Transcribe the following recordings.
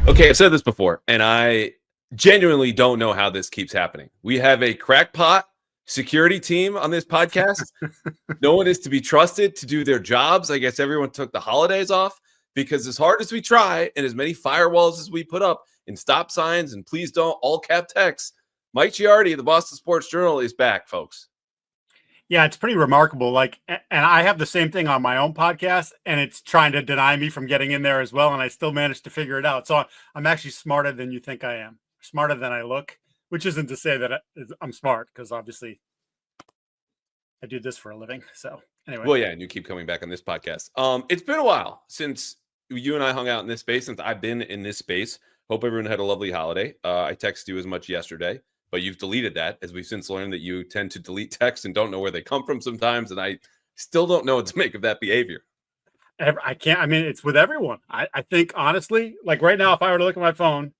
Okay, I've said this before, and I genuinely don't know how this keeps happening. We have a crackpot security team on this podcast. No one is to be trusted to do their jobs. I guess everyone took the holidays off because as hard as we try and as many firewalls as we put up and stop signs and please don't all cap text, Mike Giardi of the Boston Sports Journal is back, folks. Yeah, it's pretty remarkable. And I have the same thing on my own podcast, and it's trying to deny me from getting in there as well. And I still managed to figure it out. So I'm actually smarter than you think I am, smarter than I look, which isn't to say that I'm smart, because obviously I do this for a living. So anyway. Well, yeah, and you keep coming back on this podcast. It's been a while since you and I hung out in this space, since I've been in this space. Hope everyone had a lovely holiday. I texted you as much yesterday, but you've deleted that, as we've since learned that you tend to delete texts and don't know where they come from sometimes. And I still don't know what to make of that behavior. I can't. I mean, it's with everyone. I think, honestly, like right now, if I were to look at my phone,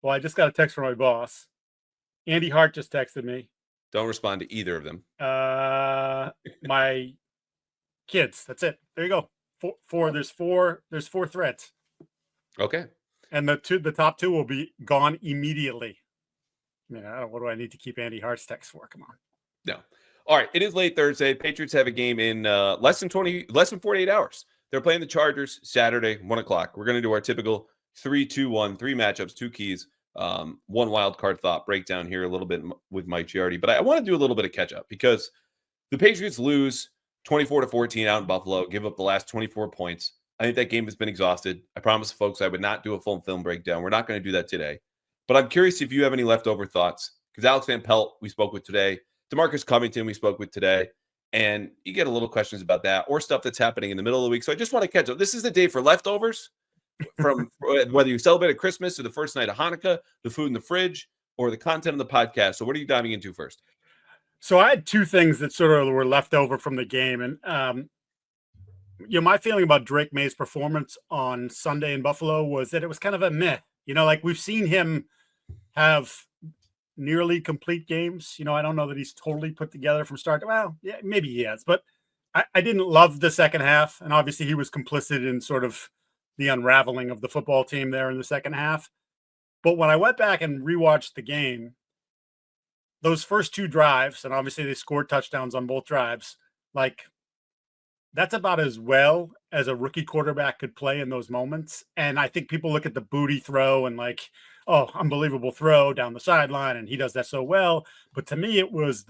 well, I just got a text from my boss. Andy Hart just texted me. Don't respond to either of them. My kids. That's it. There you go. There's four threads. Okay. And the top two will be gone immediately. I mean, what do I need to keep Andy Hart's text for? Come on. No. All right. It is late Thursday. Patriots have a game in less than 48 hours. They're playing the Chargers Saturday, 1:00. We're going to do our typical 3-2-1, 3 matchups, 2 keys, one wild card thought breakdown here a little bit with Mike Giardi. But I want to do a little bit of catch up because the Patriots lose 24-14 out in Buffalo, give up the last 24 points. I think that game has been exhausted. I promised folks I would not do a full film breakdown. We're not going to do that today. But I'm curious if you have any leftover thoughts, because Alex Van Pelt, we spoke with today. DeMarcus Covington, we spoke with today. And you get a little questions about that or stuff that's happening in the middle of the week. So I just want to catch up. This is the day for leftovers from whether you celebrate Christmas or the first night of Hanukkah, the food in the fridge, or the content of the podcast. So what are you diving into first? So I had 2 things that sort of were left over from the game. And, my feeling about Drake Maye's performance on Sunday in Buffalo was that it was kind of a meh. Like we've seen him have nearly complete games. I don't know that he's totally put together from start to, well, yeah, maybe he has, but I didn't love the second half. And obviously he was complicit in sort of the unraveling of the football team there in the second half. But when I went back and rewatched the game, those first 2 drives, and obviously they scored touchdowns on both drives, like that's about as well as a rookie quarterback could play in those moments. And I think people look at the booty throw and like, oh, unbelievable throw down the sideline, and he does that so well. But to me, it was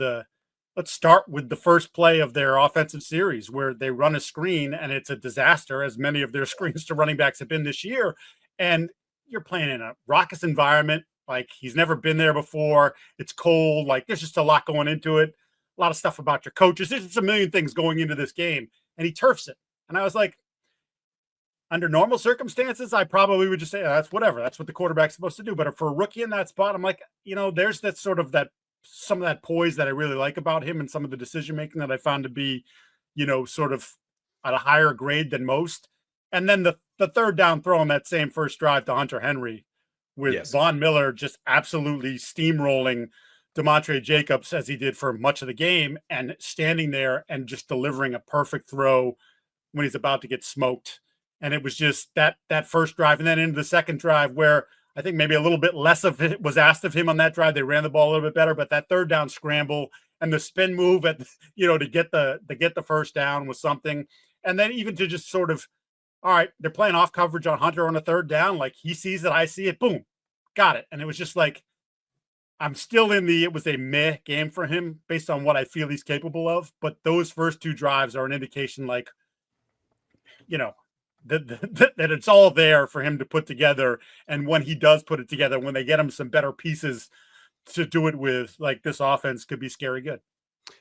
let's start with the first play of their offensive series where they run a screen and it's a disaster, as many of their screens to running backs have been this year. And you're playing in a raucous environment. Like he's never been there before. It's cold. Like there's just a lot going into it. A lot of stuff about your coaches. There's just a million things going into this game. And he turfs it. And I was like, under normal circumstances, I probably would just say, that's whatever. That's what the quarterback's supposed to do. But for a rookie in that spot, I'm like, there's that sort of some of that poise that I really like about him and some of the decision-making that I found to be, sort of at a higher grade than most. And then the third down throw on that same first drive to Hunter Henry with Von Miller just absolutely steamrolling DeMontre Jacobs as he did for much of the game and standing there and just delivering a perfect throw when he's about to get smoked. And it was just that first drive and then into the second drive where I think maybe a little bit less of it was asked of him on that drive. They ran the ball a little bit better, but that third down scramble and the spin move to get the first down was something. And then even to just sort of, all right, they're playing off coverage on Hunter on a third down. Like he sees it, I see it, boom, got it. And it was just like, I'm still it was a meh game for him based on what I feel he's capable of. But those first 2 drives are an indication like, that it's all there for him to put together. And when he does put it together, when they get him some better pieces to do it with, like this offense could be scary good.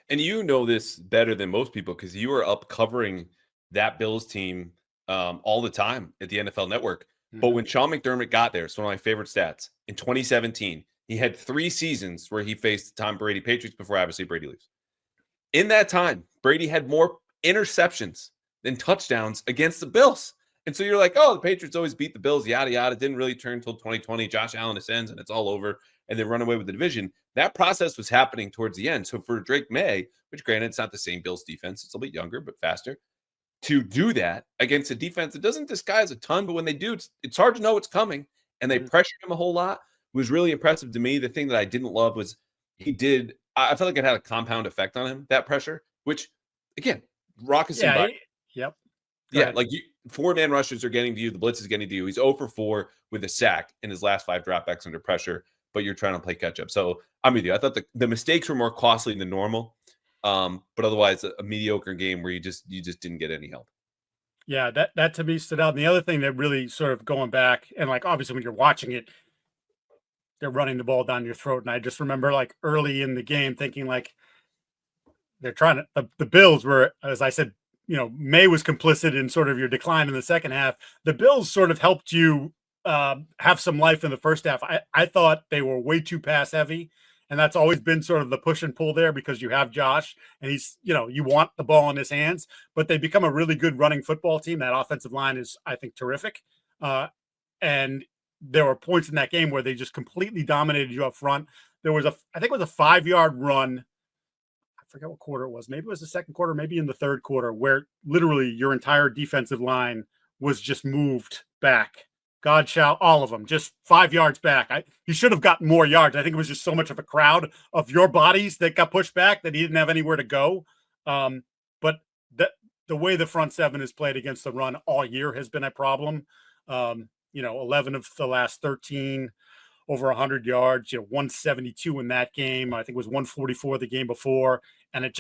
And you know this better than most people because you were up covering that Bills team all the time at the NFL Network. Mm-hmm. But when Sean McDermott got there, it's one of my favorite stats. In 2017, he had 3 seasons where he faced the Tom Brady Patriots before obviously Brady leaves. In that time, Brady had more interceptions than touchdowns against the Bills. And so you're like, oh, the Patriots always beat the Bills, yada, yada. It didn't really turn until 2020. Josh Allen ascends and it's all over. And they run away with the division. That process was happening towards the end. So for Drake Maye, which granted, it's not the same Bills defense. It's a little bit younger, but faster. to do that against a defense that doesn't disguise a ton, but when they do, it's hard to know what's coming, and they pressured him a whole lot. It was really impressive to me. The thing that I didn't love was I felt like it had a compound effect on him, that pressure, which, again, raucous environment. Yep. Yeah, like 4-man rushes are getting to you. The blitz is getting to you. He's 0 for 4 with a sack in his last 5 dropbacks under pressure, but you're trying to play catch up. So I'm with you. I thought the mistakes were more costly than normal, but otherwise a mediocre game where you just didn't get any help. Yeah, that to me stood out. And the other thing that really sort of going back, and like obviously when you're watching it, they're running the ball down your throat. And I just remember like early in the game thinking like they're trying to the Bills were, as I said, Maye was complicit in sort of your decline in the second half. The Bills sort of helped you have some life in the first half. I thought they were way too pass heavy, and that's always been sort of the push and pull there because you have Josh and he's, you want the ball in his hands, but they become a really good running football team. That offensive line is, I think, terrific. And there were points in that game where they just completely dominated you up front. There was I think it was a 5-yard run. I forget what quarter it was. Maybe it was the second quarter, maybe in the third quarter, where literally your entire defensive line was just moved back. God shall all of them, just 5 yards back. He should have gotten more yards. I think it was just so much of a crowd of your bodies that got pushed back that he didn't have anywhere to go. But the way the front seven has played against the run all year has been a problem. 11 of the last 13 over 100 yards, 172 in that game. I think it was 144 the game before. And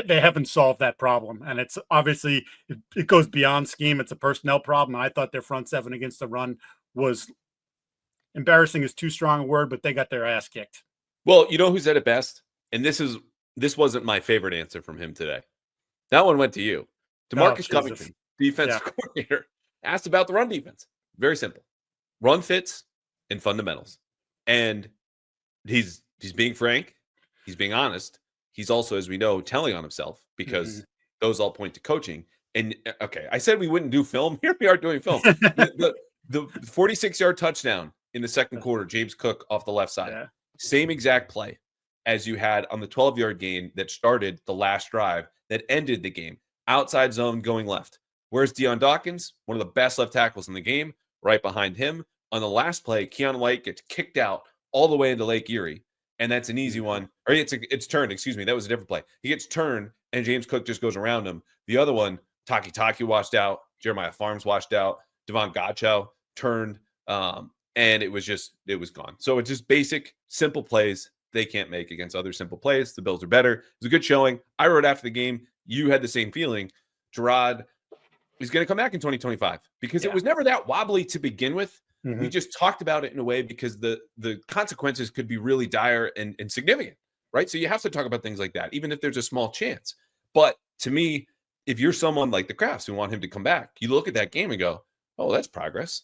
they haven't solved that problem. And it's obviously, it goes beyond scheme. It's a personnel problem. I thought their front seven against the run was embarrassing is too strong a word, but they got their ass kicked. Well, you know who said it best? And this wasn't my favorite answer from him today. That one went to you. DeMarcus Covington, defensive coordinator, asked about the run defense. Very simple. Run fits and fundamentals. And he's being frank. He's being honest. He's also, as we know, telling on himself because those all point to coaching. And okay, I said we wouldn't do film. Here we are doing film. The 46-yard touchdown in the second quarter, James Cook off the left side. Yeah. Same exact play as you had on the 12-yard gain that started the last drive that ended the game. Outside zone going left. Where's Deion Dawkins? One of the best left tackles in the game. Right behind him. On the last play, Keon White gets kicked out all the way into Lake Erie. And that's an easy one. Or it's turned, excuse me. That was a different play. He gets turned, and James Cook just goes around him. The other one, Taki washed out. Jeremiah Farms washed out. Devon Godchow turned. And it was gone. So it's just basic, simple plays they can't make against other simple plays. The Bills are better. It was a good showing. I wrote after the game, you had the same feeling. Gerard is going to come back in 2025 because it was never that wobbly to begin with. We just talked about it in a way because the consequences could be really dire and significant, right? So you have to talk about things like that, even if there's a small chance. But to me, if you're someone like the Crafts who want him to come back, you look at that game and go, oh, that's progress.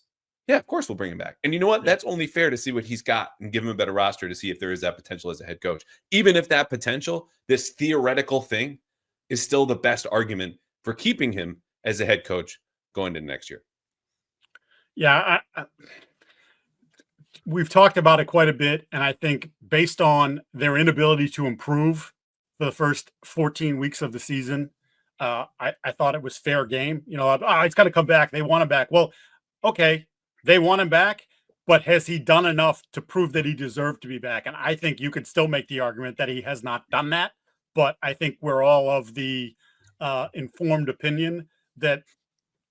Yeah, of course we'll bring him back. And you know what? Yeah. That's only fair to see what he's got and give him a better roster to see if there is that potential as a head coach. Even if that potential, this theoretical thing, is still the best argument for keeping him as a head coach going into next year. Yeah, we've talked about it quite a bit, and I think based on their inability to improve for the first 14 weeks of the season, I thought it was fair game. It's got to come back. They want him back. Well, okay, they want him back, but has he done enough to prove that he deserved to be back? And I think you could still make the argument that he has not done that, but I think we're all of the informed opinion that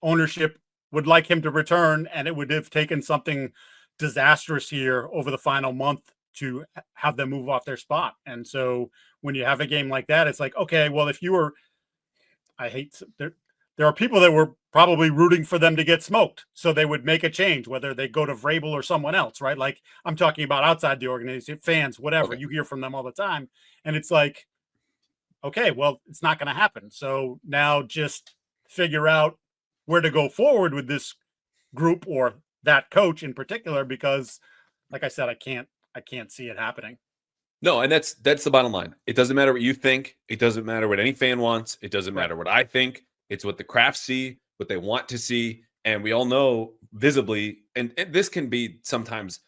ownership would like him to return, and it would have taken something disastrous here over the final month to have them move off their spot. And so when you have a game like that, it's like, okay, well, if you were, there are people that were probably rooting for them to get smoked, so they would make a change, whether they go to Vrabel or someone else, right? Like I'm talking about outside the organization, fans, whatever. Okay. You hear from them all the time, and it's like, okay, well, it's not going to happen. So now just figure out where to go forward with this group or that coach in particular, because like I said, I can't see it happening. No. And that's the bottom line. It doesn't matter what you think. It doesn't matter what any fan wants. It doesn't matter what I think. It's what the Crafts see, what they want to see. And we all know visibly, and this can be sometimes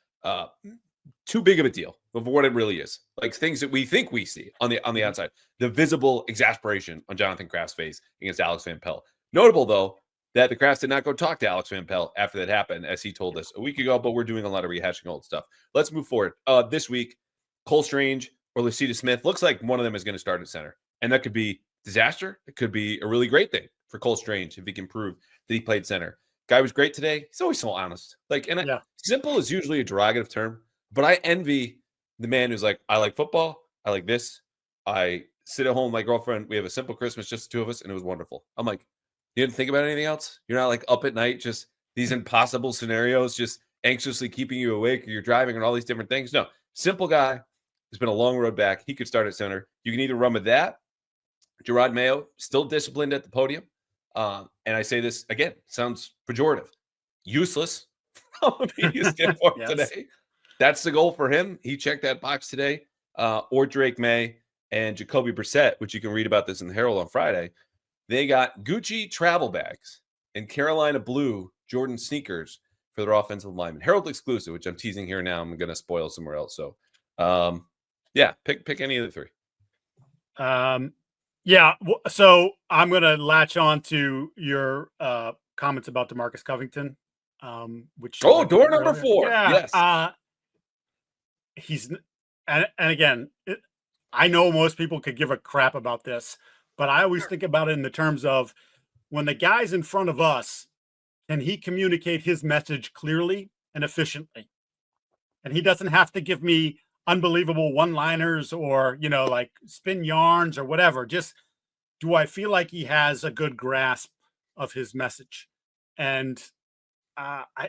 too big of a deal of what it really is. Like things that we think we see on the outside. The visible exasperation on Jonathan Kraft's face against Alex Van Pelt. Notable, though, that the Krafts did not go talk to Alex Van Pelt after that happened, as he told us a week ago, but we're doing a lot of rehashing old stuff. Let's move forward. This week, Cole Strange or Lucida Smith, looks like one of them is going to start at center. And that could be disaster. It could be a really great thing for Cole Strange if he can prove that he played center. Guy was great today. He's always so honest. Simple is usually a derogative term, but I envy the man who's like, I like football. I like this. I sit at home with my girlfriend. We have a simple Christmas, just the two of us, and it was wonderful. I'm like, you didn't think about anything else? You're not like up at night, just these impossible scenarios, just anxiously keeping you awake, or you're driving and all these different things. No, simple guy. It's been a long road back. He could start at center. You can either run with that. Gerard Maye, still disciplined at the podium. And I say this again, sounds pejorative. Useless from a media standpoint today. That's the goal for him. He checked that box today. Or Drake Maye and Jacoby Brissett, which you can read about this in the Herald on Friday. They got Gucci travel bags and Carolina blue Jordan sneakers for their offensive lineman. Herald exclusive, which I'm teasing here now. I'm going to spoil somewhere else. So, pick any of the three. So I'm going to latch on to your comments about DeMarcus Covington. Which door number 4. Yeah, yes. He's and again, I know most people could give a crap about this, but I always think about it in the terms of when the guy's in front of us, can he communicate his message clearly and efficiently? And he doesn't have to give me unbelievable one-liners or, like spin yarns or whatever. Just, do I feel like he has a good grasp of his message? And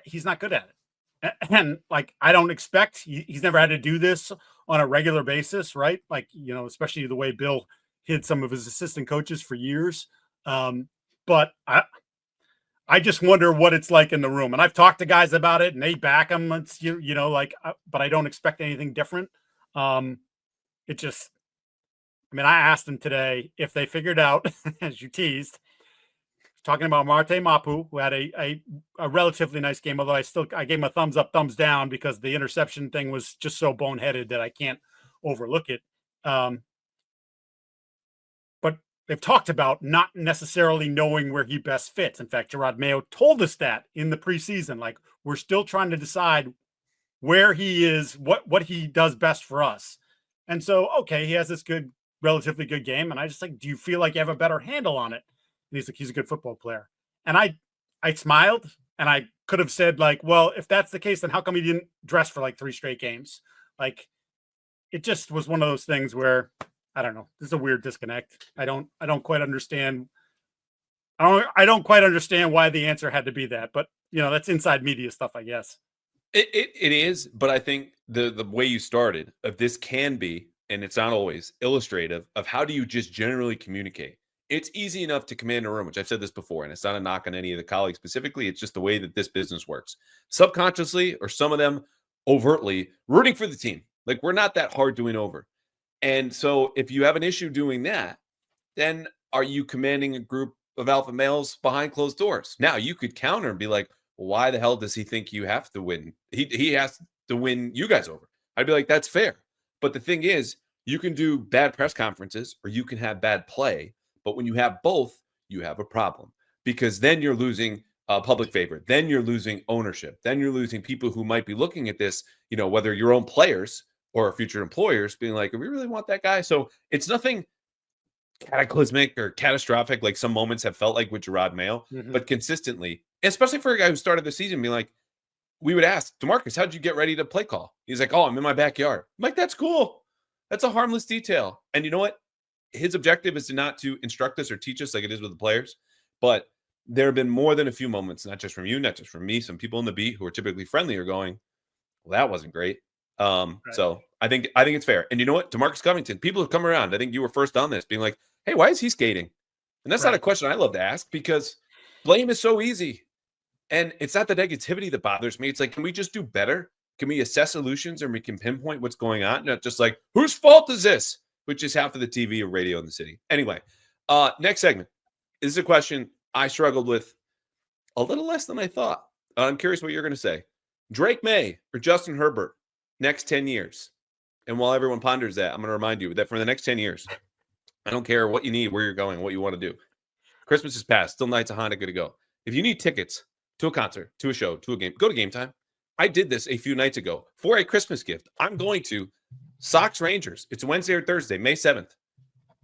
he's not good at it. And like, I don't expect, he's never had to do this on a regular basis, right? Like, especially the way Bill hid some of his assistant coaches for years. But I just wonder what it's like in the room. And I've talked to guys about it and they back him. It's, but I don't expect anything different. I asked him today if they figured out, as you teased, talking about Marte Mapu, who had a relatively nice game, although I gave him a thumbs up, thumbs down because the interception thing was just so boneheaded that I can't overlook it. But they've talked about not necessarily knowing where he best fits. In fact, Gerard Maye told us that in the preseason, like, we're still trying to decide where he is, what he does best for us. And so, okay, he has this relatively good game. And I just like, do you feel like you have a better handle on it? And he's like, he's a good football player. And I smiled and I could have said like, well, if that's the case, then how come he didn't dress for like 3 straight games? Like, it just was one of those things where, I don't know, this is a weird disconnect. I don't quite understand. I don't quite understand why the answer had to be that, but that's inside media stuff, I guess. It is, but I think the way you started of this can be, and it's not always, illustrative of how do you just generally communicate. It's easy enough to command a room, which I've said this before, and it's not a knock on any of the colleagues specifically. It's just the way that this business works. Subconsciously, or some of them overtly, rooting for the team. Like, we're not that hard to win over. And so if you have an issue doing that, then are you commanding a group of alpha males behind closed doors? Now, you could counter and be like, well, why the hell does he think you have to win? He has to win you guys over. I'd be like, that's fair. But the thing is, you can do bad press conferences or you can have bad play. But when you have both, you have a problem, because then you're losing public favor. Then you're losing ownership. Then you're losing people who might be looking at this, whether your own players or future employers being like, do we really want that guy? So it's nothing cataclysmic or catastrophic like some moments have felt like with Gerard Maye, but consistently, especially for a guy who started the season being like, we would ask, DeMarcus, how'd you get ready to play call? He's like, oh, I'm in my backyard. I'm like, that's cool. That's a harmless detail. And you know what? His objective is not to instruct us or teach us like it is with the players, but there have been more than a few moments, not just from you, not just from me, some people in the beat who are typically friendly are going, well, that wasn't great. Right. So I think it's fair. And you know what? DeMarcus Covington, people have come around. I think you were first on this being like, hey, why is he skating? And that's not a question I love to ask, because blame is so easy. And it's not the negativity that bothers me. It's like, can we just do better? Can we assess solutions and we can pinpoint what's going on? Not just like, whose fault is this? Which is half of the TV or radio in the city. Anyway, next segment. This is a question I struggled with a little less than I thought. I'm curious what you're going to say. Drake Maye or Justin Hebert next 10 years, and while everyone ponders that, I'm going to remind you that for the next 10 years, I don't care what you need, where you're going, what you want to do. Christmas is past, still nights of Hanukkah to go. If you need tickets to a concert, to a show, to a game, go to Game Time. I did this a few nights ago for a Christmas gift. I'm going to Sox Rangers. It's Wednesday or Thursday, May 7th.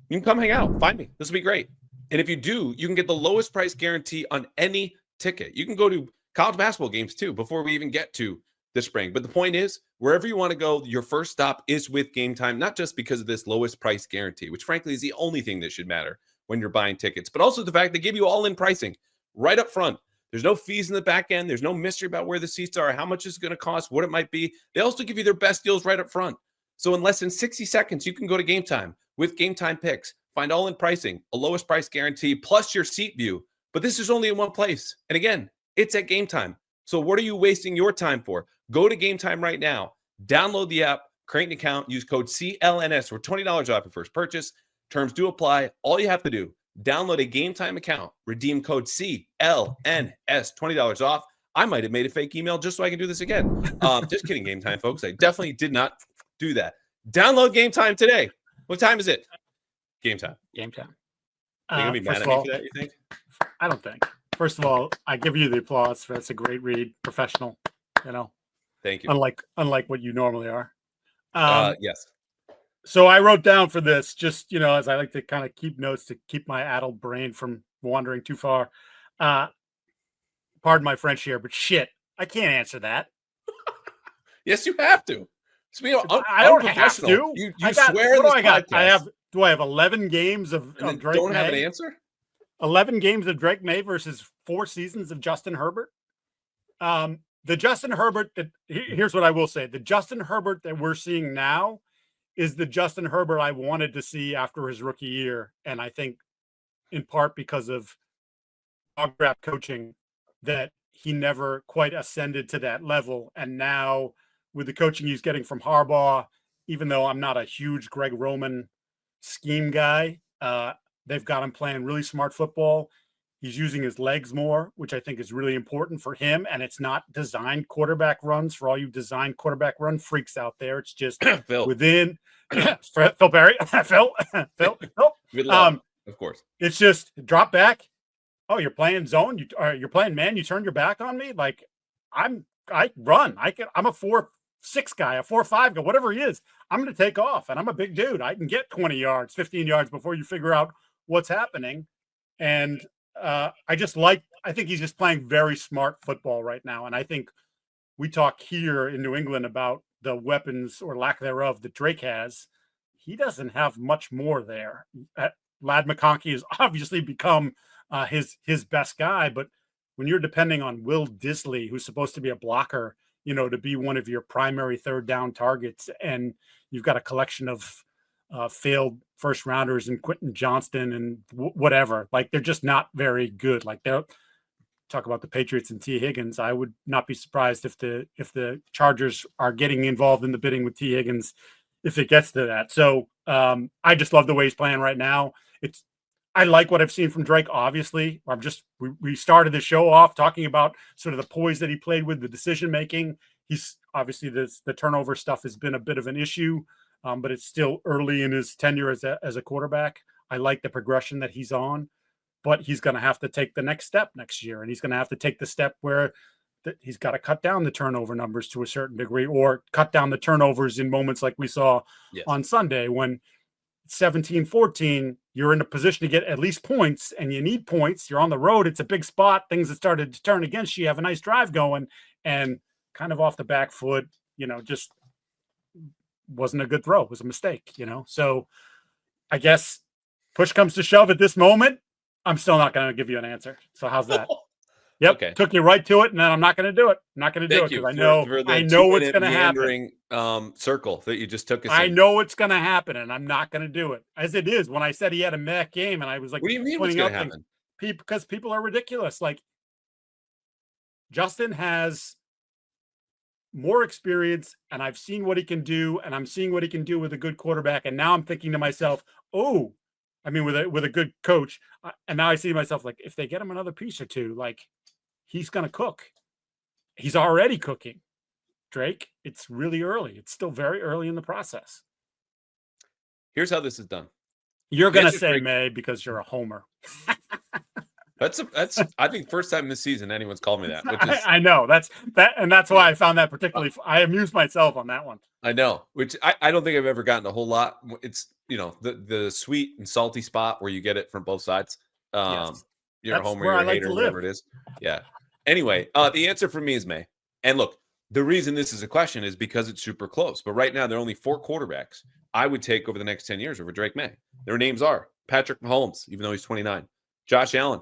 You can come hang out. Find me. This will be great. And if you do, you can get the lowest price guarantee on any ticket. You can go to college basketball games too before we even get to the spring. But the point is, wherever you want to go, your first stop is with Game Time, not just because of this lowest price guarantee, which frankly is the only thing that should matter when you're buying tickets, but also the fact they give you all-in pricing right up front. There's no fees in the back end. There's no mystery about where the seats are, how much it's going to cost, what it might be. They also give you their best deals right up front. So in less than 60 seconds, you can go to Game Time with Game Time picks, find all-in pricing, a lowest price guarantee, plus your seat view. But this is only in one place. And again, it's at Game Time. So what are you wasting your time for? Go to Game Time right now. Download the app, create an account, use code CLNS for $20 off your first purchase. Terms do apply. All you have to do, download a Game Time account, redeem code CLNS, $20 off. I might have made a fake email just so I can do this again. Just kidding, Game Time, folks. I definitely did not do that. Download Game Time today. What time is it? Game Time. Game Time. Are you going to be mad at me for that, you think? I don't think. First of all, I give you the applause. That's a great read. Professional, Thank you. Unlike what you normally are. Yes. So I wrote down for this, just, as I like to kind of keep notes to keep my addled brain from wandering too far. Pardon my French here, but shit, I can't answer that. Yes, you have to. I don't have to. You swear what this do I got? podcast. Do I have 11 games of Drake don't Maye? Have an answer? 11 games of Drake Maye versus 4 seasons of Justin Hebert. The Justin Herbert here's what I will say. The Justin Herbert that we're seeing now is the Justin Herbert I wanted to see after his rookie year. And I think in part because of dog crap coaching that he never quite ascended to that level. And now with the coaching he's getting from Harbaugh, even though I'm not a huge Greg Roman scheme guy, they've got him playing really smart football. He's using his legs more, which I think is really important for him. And it's not designed quarterback runs for all you design quarterback run freaks out there. It's just within Phil Perry, Phil. Good luck, of course. It's just drop back. Oh, you're playing zone. You're playing man. You turned your back on me. Like I run. I'm a 4-6 guy, a 4-5 guy, whatever he is. I'm going to take off, and I'm a big dude. I can get 20 yards, 15 yards before you figure out what's happening. And I think he's just playing very smart football right now. And I think we talk here in New England about the weapons or lack thereof that Drake has. He doesn't have much more there. Ladd McConkey has obviously become his best guy, but when you're depending on Will Disley, who's supposed to be a blocker, to be one of your primary third down targets, and you've got a collection of failed first rounders and Quentin Johnston and whatever, like they're just not very good. Like they'll talk about the Patriots and T. Higgins. I would not be surprised if the Chargers are getting involved in the bidding with T. Higgins if it gets to that. So I just love the way he's playing right now. I like what I've seen from Drake. Obviously, we started the show off talking about sort of the poise that he played with, the decision making. He's obviously the turnover stuff has been a bit of an issue. But it's still early in his tenure as a quarterback. I like the progression that he's on, but he's going to have to take the next step next year. And he's going to have to take the step where he's got to cut down the turnover numbers to a certain degree, or cut down the turnovers in moments like we saw on Sunday when 17-14, you're in a position to get at least points, and you need points. You're on the road. It's a big spot. Things that started to turn against you. You have a nice drive going, and kind of off the back foot, just wasn't a good throw. It was a mistake, So I guess push comes to shove at this moment, I'm still not going to give you an answer. So how's that? Yep. Okay. Took you right to it, and then I'm not going to do it. I'm not going to do it because I know what's going to happen. Circle that you just took us I know what's going to happen, and I'm not going to do it. As it is, when I said he had a meh game, and I was like, what do you mean what's going to happen? Because people are ridiculous. Like Justin has more experience, and I've seen what he can do, and I'm seeing what he can do with a good quarterback. And now I'm thinking to myself, with a good coach. And now I see myself like, if they get him another piece or two, like he's going to cook. He's already cooking. Drake, it's really early. It's still very early in the process. Here's how this is done. You're going to Yes, say Drake. May because you're a homer. That's I think first time this season anyone's called me that. Which is I know that's why I found that particularly. I amused myself on that one. I know, which I don't think I've ever gotten a whole lot. It's the sweet and salty spot where you get it from both sides. Yes. You're That's a homer, where you're I a like hater, to whatever live. it is. Yeah. Anyway, the answer for me is May. And look, the reason this is a question is because it's super close. But right now, there are only 4 quarterbacks I would take over the next 10 years over Drake Maye. Their names are Patrick Mahomes, even though he's 29, Josh Allen,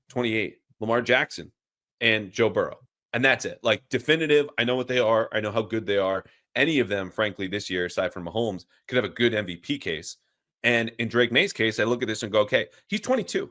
28, Lamar Jackson, and Joe Burrow. And that's it. Like definitive. I know what they are. I know how good they are. Any of them, frankly, this year, aside from Mahomes, could have a good MVP case. And in Drake Maye's case, I look at this and go, okay, he's 22.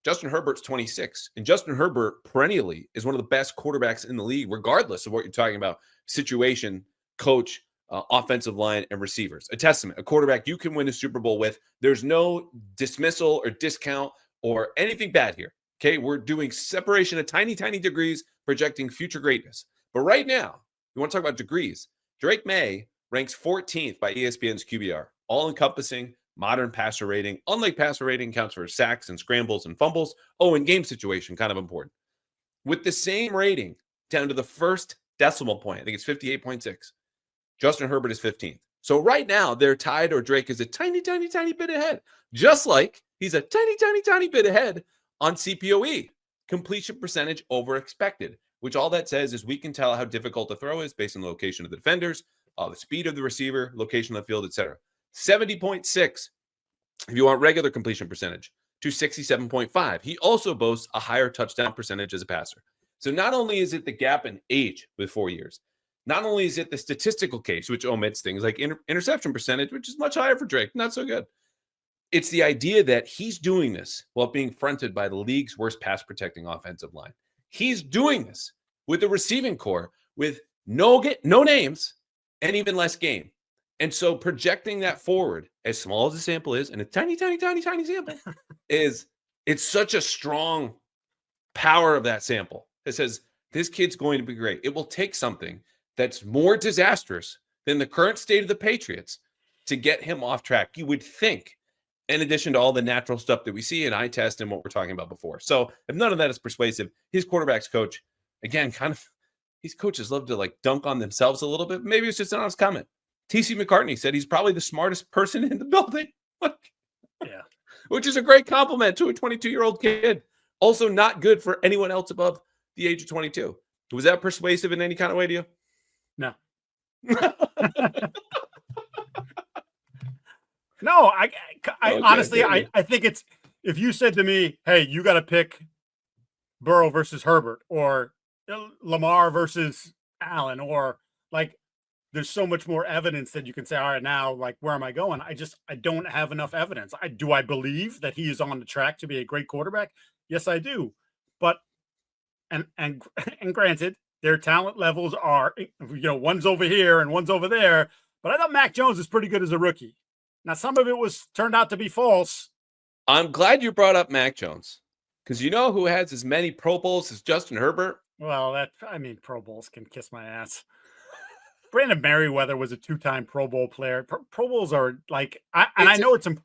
Justin Herbert's 26. And Justin Herbert perennially is one of the best quarterbacks in the league, regardless of what you're talking about, situation, coach, offensive line, and receivers. A testament, a quarterback you can win a Super Bowl with. There's no dismissal or discount or anything bad here. Okay, we're doing separation of tiny, tiny degrees, projecting future greatness. But right now, we want to talk about degrees. Drake Maye ranks 14th by ESPN's QBR, all-encompassing modern passer rating. Unlike passer rating, counts for sacks and scrambles and fumbles. Oh, and game situation, kind of important. With the same rating down to the first decimal point, I think it's 58.6. Justin Herbert is 15th. So right now, they're tied, or Drake is a tiny, tiny, tiny bit ahead. Just like he's a tiny, tiny, tiny bit ahead on CPOE, completion percentage over expected, which all that says is we can tell how difficult the throw is based on the location of the defenders, the speed of the receiver, location of the field, etc. 70.6 if you want regular completion percentage to 67.5. He also boasts a higher touchdown percentage as a passer. So not only is it the gap in age with 4 years, not only is it the statistical case, which omits things like interception percentage, which is much higher for Drake, not so good. It's the idea that he's doing this while being fronted by the league's worst pass protecting offensive line. He's doing this with a receiving core with no names and even less game. And so projecting that forward, as small as the sample is, and a tiny, tiny, tiny, tiny sample, it's such a strong power of that sample. It says this kid's going to be great. It will take something that's more disastrous than the current state of the Patriots to get him off track. You would think, in addition to all the natural stuff that we see in eye test and what we're talking about before. So if none of that is persuasive, his quarterback's coach, again, these coaches love to like dunk on themselves a little bit. Maybe it's just an honest comment. TC McCartney said he's probably the smartest person in the building. Yeah. Which is a great compliment to a 22-year-old kid. Also not good for anyone else above the age of 22. Was that persuasive in any kind of way to you? No. No, I okay, honestly, I think it's, if you said to me, hey, you got to pick Burrow versus Herbert or Lamar versus Allen, or like, there's so much more evidence that you can say, all right, now, like, where am I going? I don't have enough evidence. Do I believe that he is on the track to be a great quarterback? Yes, I do. But, and granted, their talent levels are, one's over here and one's over there. But I thought Mac Jones is pretty good as a rookie. Now, some of it turned out to be false. I'm glad you brought up Mac Jones, because you know who has as many Pro Bowls as Justin Herbert? Well, Pro Bowls can kiss my ass. Brandon Merriweather was a 2-time Pro Bowl player. Pro Bowls are like, I know it's a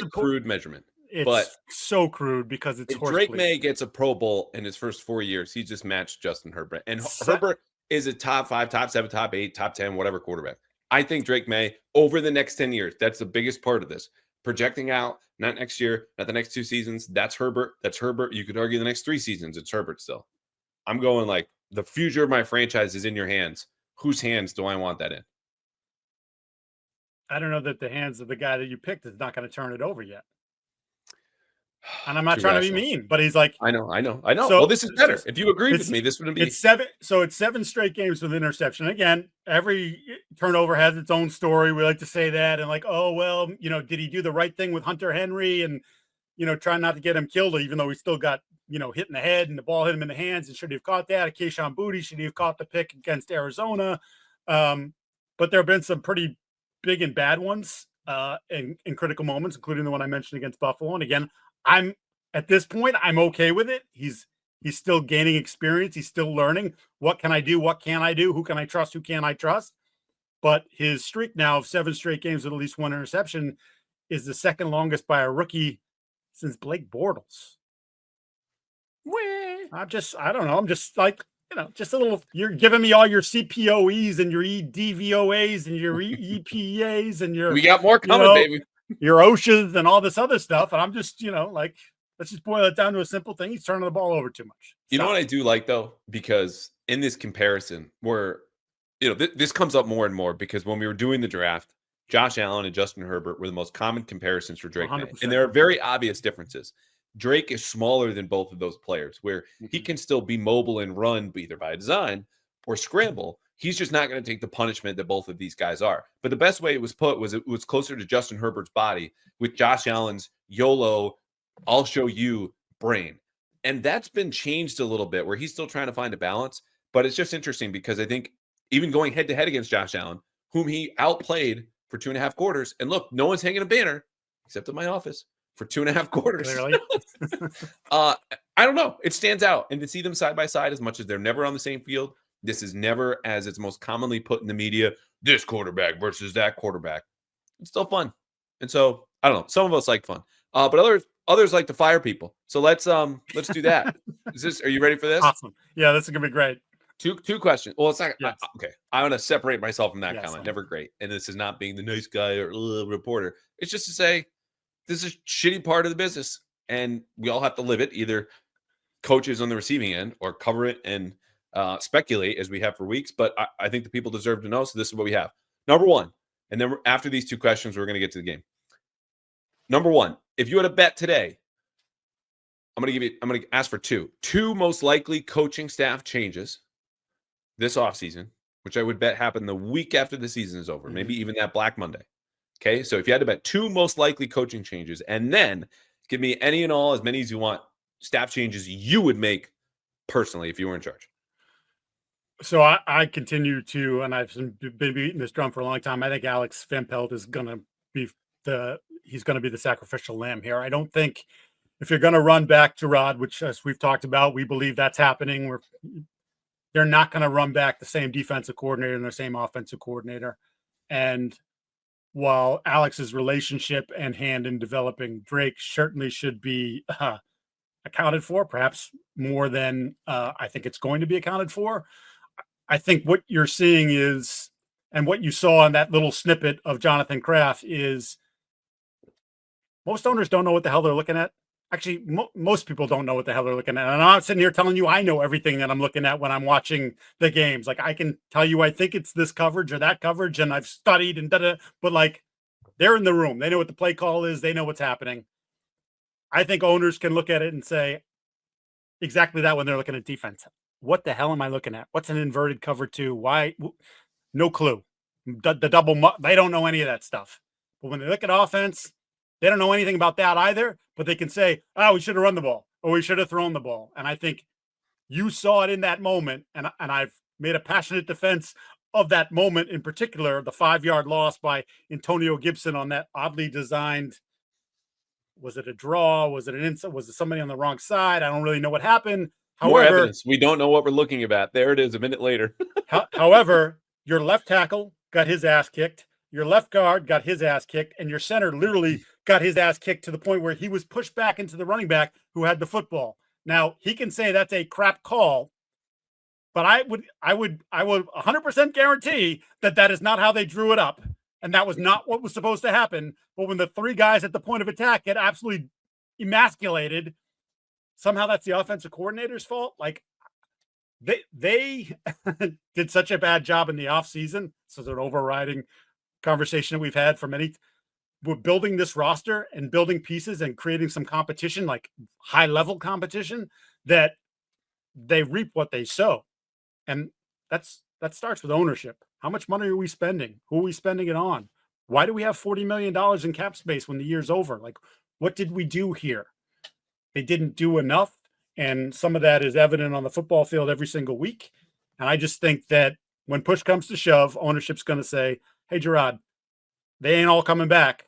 crude measurement. It's so crude because it's if Drake Maye gets a Pro Bowl in his first 4 years, he just matched Justin Herbert. And Herbert is a top 5, top 7, top 8, top 10, whatever quarterback. I think Drake Maye over the next 10 years, that's the biggest part of this. Projecting out, not next year, not the next 2 seasons. That's Herbert. That's Herbert. You could argue the next 3 seasons, it's Herbert still. I'm going like the future of my franchise is in your hands. Whose hands do I want that in? I don't know that the hands of the guy that you picked is not going to turn it over yet. And I'm not trying to be mean, but he's like, I know. So, well, this is better. If you agreed with me, this wouldn't be. It's 7 straight games with interception. Again, every turnover has its own story. We like to say that, and like, oh well, did he do the right thing with Hunter Henry and trying not to get him killed, even though he still got hit in the head and the ball hit him in the hands, and should he have caught that? Keyshawn Boutte, should he have caught the pick against Arizona? But there have been some pretty big and bad ones in critical moments, including the one I mentioned against Buffalo. And again, at this point, I'm okay with it. He's He's still gaining experience. He's still learning. What can I do? What can I do? Who can I trust? Who can't I trust? But his streak now of 7 straight games with at least 1 interception is the second longest by a rookie since Blake Bortles. I don't know. I'm just like, just a little, you're giving me all your CPOEs and your DVOAs and your EPAs and your, we got more coming, baby. Your OSHAs and all this other stuff. And I'm just, like, let's just boil it down to a simple thing. He's turning the ball over too much. You know what I do like, though? Because in this comparison, where, this comes up more and more, because when we were doing the draft, Josh Allen and Justin Herbert were the most common comparisons for Drake Maye. And there are very obvious differences. Drake is smaller than both of those players, where he can still be mobile and run either by design or scramble. He's just not going to take the punishment that both of these guys are. But the best way it was put was it was closer to Justin Herbert's body with Josh Allen's YOLO, I'll show you brain. And that's been changed a little bit, where he's still trying to find a balance. But it's just interesting because I think even going head to head against Josh Allen, whom he outplayed for 2.5 quarters, and look, no one's hanging a banner except in my office for 2.5 quarters. I don't know. It stands out. And to see them side by side, as much as they're never on the same field, this is never, as it's most commonly put in the media, this quarterback versus that quarterback. It's still fun. And so, I don't know. Some of us like fun. But others like to fire people. So let's do that. Are you ready for this? Awesome. Yeah, this is going to be great. Two questions. Well, it's not yes. Okay. I'm going to separate myself from that yes, comment. Never great. And this is not being the nice guy or reporter. It's just to say, this is a shitty part of the business, and we all have to live it, either coaches on the receiving end or cover it and speculate as we have for weeks. But I think the people deserve to know. So this is what we have. Number one, and then after these 2 questions, we're going to get to the game. Number one, if you had a bet today, I'm going to ask for 2 most likely coaching staff changes this offseason, which I would bet happen the week after the season is over, maybe even that Black Monday. Okay, so if you had to bet 2 most likely coaching changes, and then give me any and all, as many as you want, staff changes you would make personally if you were in charge. So I continue to, and I've been beating this drum for a long time. I think Alex Feld is going to be the sacrificial lamb here. I don't think if you're going to run back Gerard, which as we've talked about, we believe that's happening. They're not going to run back the same defensive coordinator and the same offensive coordinator. And while Alex's relationship and hand in developing Drake certainly should be accounted for, perhaps more than I think it's going to be accounted for, I think what you're seeing is, and what you saw in that little snippet of Jonathan Kraft, is most owners don't know what the hell they're looking at. Actually, most people don't know what the hell they're looking at. And I'm not sitting here telling you I know everything that I'm looking at when I'm watching the games. Like, I can tell you I think it's this coverage or that coverage, and I've studied and da-da, but like, they're in the room. They know what the play call is. They know what's happening. I think owners can look at it and say exactly that when they're looking at defense. What the hell am I looking at? What's an inverted cover 2? Why? No clue. The double, they don't know any of that stuff. But when they look at offense, they don't know anything about that either, but they can say, oh, we should have run the ball, or we should have thrown the ball. And I think you saw it in that moment, and I've made a passionate defense of that moment in particular, the 5-yard loss by Antonio Gibson on that oddly designed, was it a draw? Was it an inside? Was it somebody on the wrong side? I don't really know what happened. More evidence. We don't know what we're looking at. There it is a minute later. However, your left tackle got his ass kicked. Your left guard got his ass kicked, and your center literally got his ass kicked to the point where he was pushed back into the running back who had the football. Now, he can say that's a crap call, but I would 100% guarantee that is not how they drew it up, and that was not what was supposed to happen. But when the 3 guys at the point of attack get absolutely emasculated, somehow that's the offensive coordinator's fault. Like, they did such a bad job in the offseason. This is an overriding conversation that we've had for many. We're building this roster and building pieces and creating some competition, like high-level competition, that they reap what they sow. And that starts with ownership. How much money are we spending? Who are we spending it on? Why do we have $40 million in cap space when the year's over? Like, what did we do here? They didn't do enough, and some of that is evident on the football field every single week. And I just think that when push comes to shove, ownership's going to say, hey, Gerard, they ain't all coming back.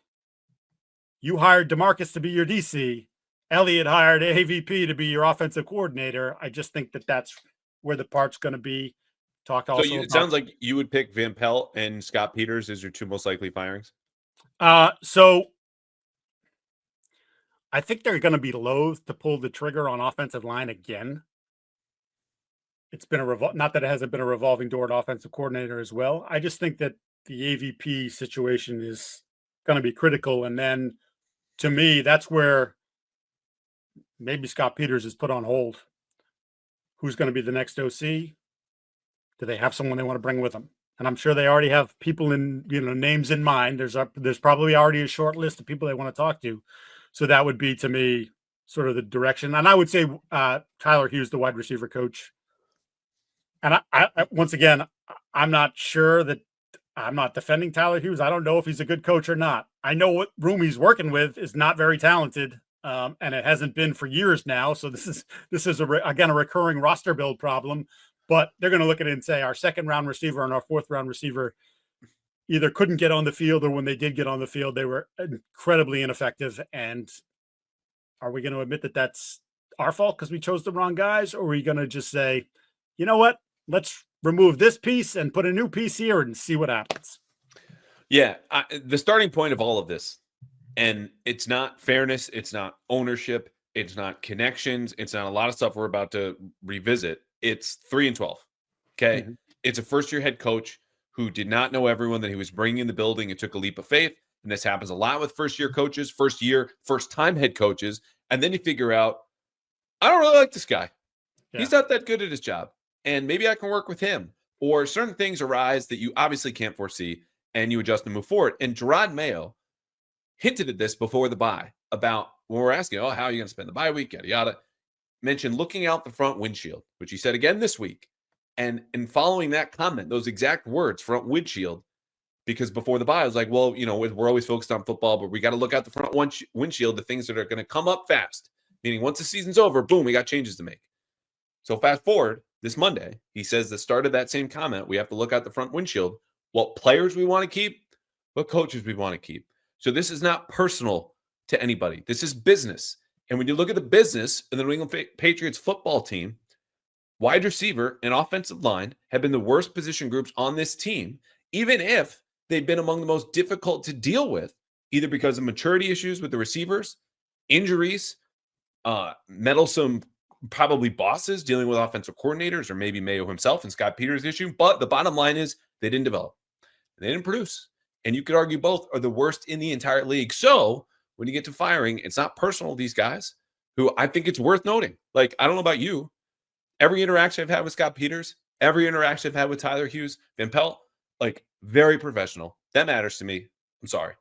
You hired DeMarcus to be your DC. Elliott hired AVP to be your offensive coordinator. I just think that that's where the part's going to be. Talked also it sounds like you would pick Van Pelt and Scott Peters as your two most likely firings. So I think they're going to be loath to pull the trigger on offensive line again. It's been not that it hasn't been a revolving door at offensive coordinator as well. I just think that the AVP situation is going to be critical. And then to me, that's where maybe Scott Peters is put on hold. Who's going to be the next OC? Do they have someone they want to bring with them? And I'm sure they already have people in, names in mind. There's probably already a short list of people they want to talk to. So that would be, to me, sort of the direction. And I would say Tyler Hughes, the wide receiver coach. And I once again, I'm not sure that I'm not defending Tyler Hughes. I don't know if he's a good coach or not. I know what room he's working with is not very talented, and it hasn't been for years now. So this is again a recurring roster build problem. But they're going to look at it and say our second round receiver and our fourth round receiver either couldn't get on the field, or when they did get on the field, they were incredibly ineffective. And are we going to admit that that's our fault because we chose the wrong guys, or are we going to just say, you know what? Let's remove this piece and put a new piece here and see what happens. Yeah, the starting point of all of this, and it's not fairness, it's not ownership, it's not connections, it's not a lot of stuff we're about to revisit. It's 3-12. Okay, It's a first-year head coach who did not know everyone that he was bringing in the building. It took a leap of faith, and this happens a lot with first-year coaches, first-time head coaches, and then you figure out, I don't really like this guy. Yeah. He's not that good at his job. And maybe I can work with him, or certain things arise that you obviously can't foresee, and you adjust and move forward. And Gerard Maye hinted at this before the bye about when we're asking, how are you going to spend the bye week, yada, yada, mentioned looking out the front windshield, which he said again this week. And following that comment, those exact words, front windshield, because before the bye, I was like, well, we're always focused on football, but we got to look out the front windshield, the things that are going to come up fast, meaning once the season's over, boom, we got changes to make. So fast forward, this Monday, he says the start of that same comment, we have to look out the front windshield, what players we want to keep, what coaches we want to keep. So this is not personal to anybody. This is business. And when you look at the business of the New England Patriots football team, wide receiver and offensive line have been the worst position groups on this team, even if they've been among the most difficult to deal with, either because of maturity issues with the receivers, injuries, meddlesome probably bosses dealing with offensive coordinators, or maybe Mayo himself and Scott Peters' issue. But the bottom line is they didn't develop. They didn't produce. And you could argue both are the worst in the entire league. So when you get to firing, it's not personal, these guys, who I think it's worth noting. Like, I don't know about you. Every interaction I've had with Scott Peters, every interaction I've had with Tyler Hughes, Van Pelt, like, very professional. That matters to me. I'm sorry.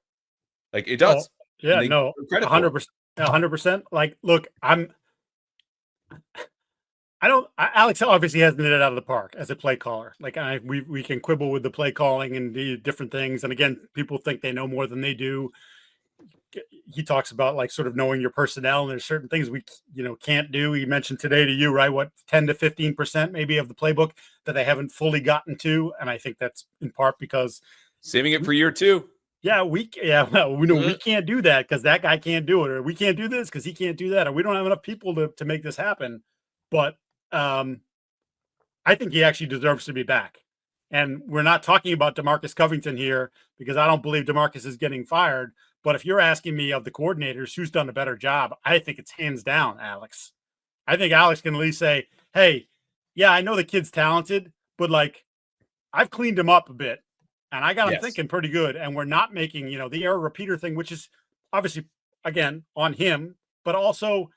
Like, it does. Oh, yeah, no, 100%. 100%. Like, look, Alex obviously hasn't hit it out of the park as a play caller. Like, we can quibble with the play calling and the different things. And again, people think they know more than they do. He talks about like sort of knowing your personnel, and there's certain things we can't do. He mentioned today to you, right? What 10 to 15% maybe of the playbook that they haven't fully gotten to, and I think that's in part because saving it for year two. Yeah, we know we can't do that because that guy can't do it, or we can't do this because he can't do that, or we don't have enough people to make this happen. But I think he actually deserves to be back. And we're not talking about DeMarcus Covington here because I don't believe DeMarcus is getting fired. But if you're asking me of the coordinators who's done a better job, I think it's hands down Alex. I think Alex can at least say, hey, yeah, I know the kid's talented, but like I've cleaned him up a bit and I got him thinking pretty good. And we're not making, the error repeater thing, which is obviously, again, on him, but also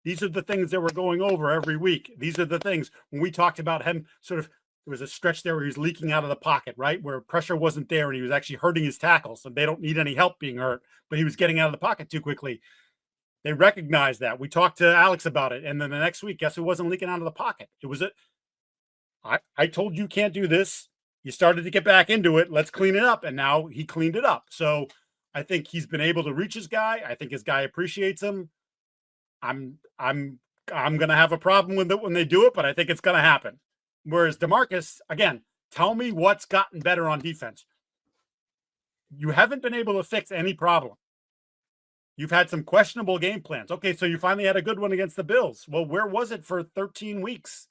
these are the things that we're going over every week. These are the things when we talked about him sort of, there was a stretch there where he was leaking out of the pocket, right? Where pressure wasn't there and he was actually hurting his tackles. So they don't need any help being hurt, but he was getting out of the pocket too quickly. They recognized that. We talked to Alex about it. And then the next week, guess who wasn't leaking out of the pocket? It was I told you can't do this. You started to get back into it. Let's clean it up. And now he cleaned it up. So I think he's been able to reach his guy. I think his guy appreciates him. I'm going to have a problem with it when they do it, but I think it's going to happen. Whereas DeMarcus, again, tell me what's gotten better on defense. You haven't been able to fix any problem. You've had some questionable game plans. Okay, so you finally had a good one against the Bills. Well, where was it for 13 weeks,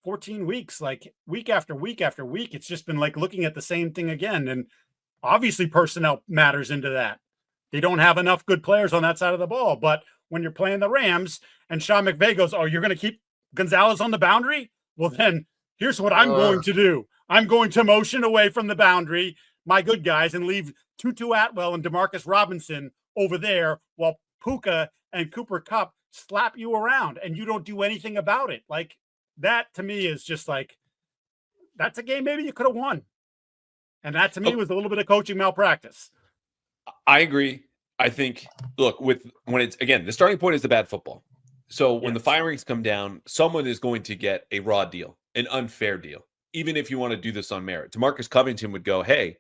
14 weeks? Like week after week after week, it's just been like looking at the same thing again. And obviously, personnel matters into that. They don't have enough good players on that side of the ball. But when you're playing the Rams and Sean McVay goes, "Oh, you're going to keep Gonzalez on the boundary?" Well, then here's what I'm going to do. I'm going to motion away from the boundary, my good guys, and leave Tutu Atwell and Demarcus Robinson over there while Puka and Cooper Kupp slap you around and you don't do anything about it. Like that to me is just like, that's a game maybe you could have won. And that to me was a little bit of coaching malpractice. I agree. I think, look, when it's, again, the starting point is the bad football. So when the firings come down, someone is going to get a raw deal, an unfair deal, even if you want to do this on merit. DeMarcus Covington would go, hey,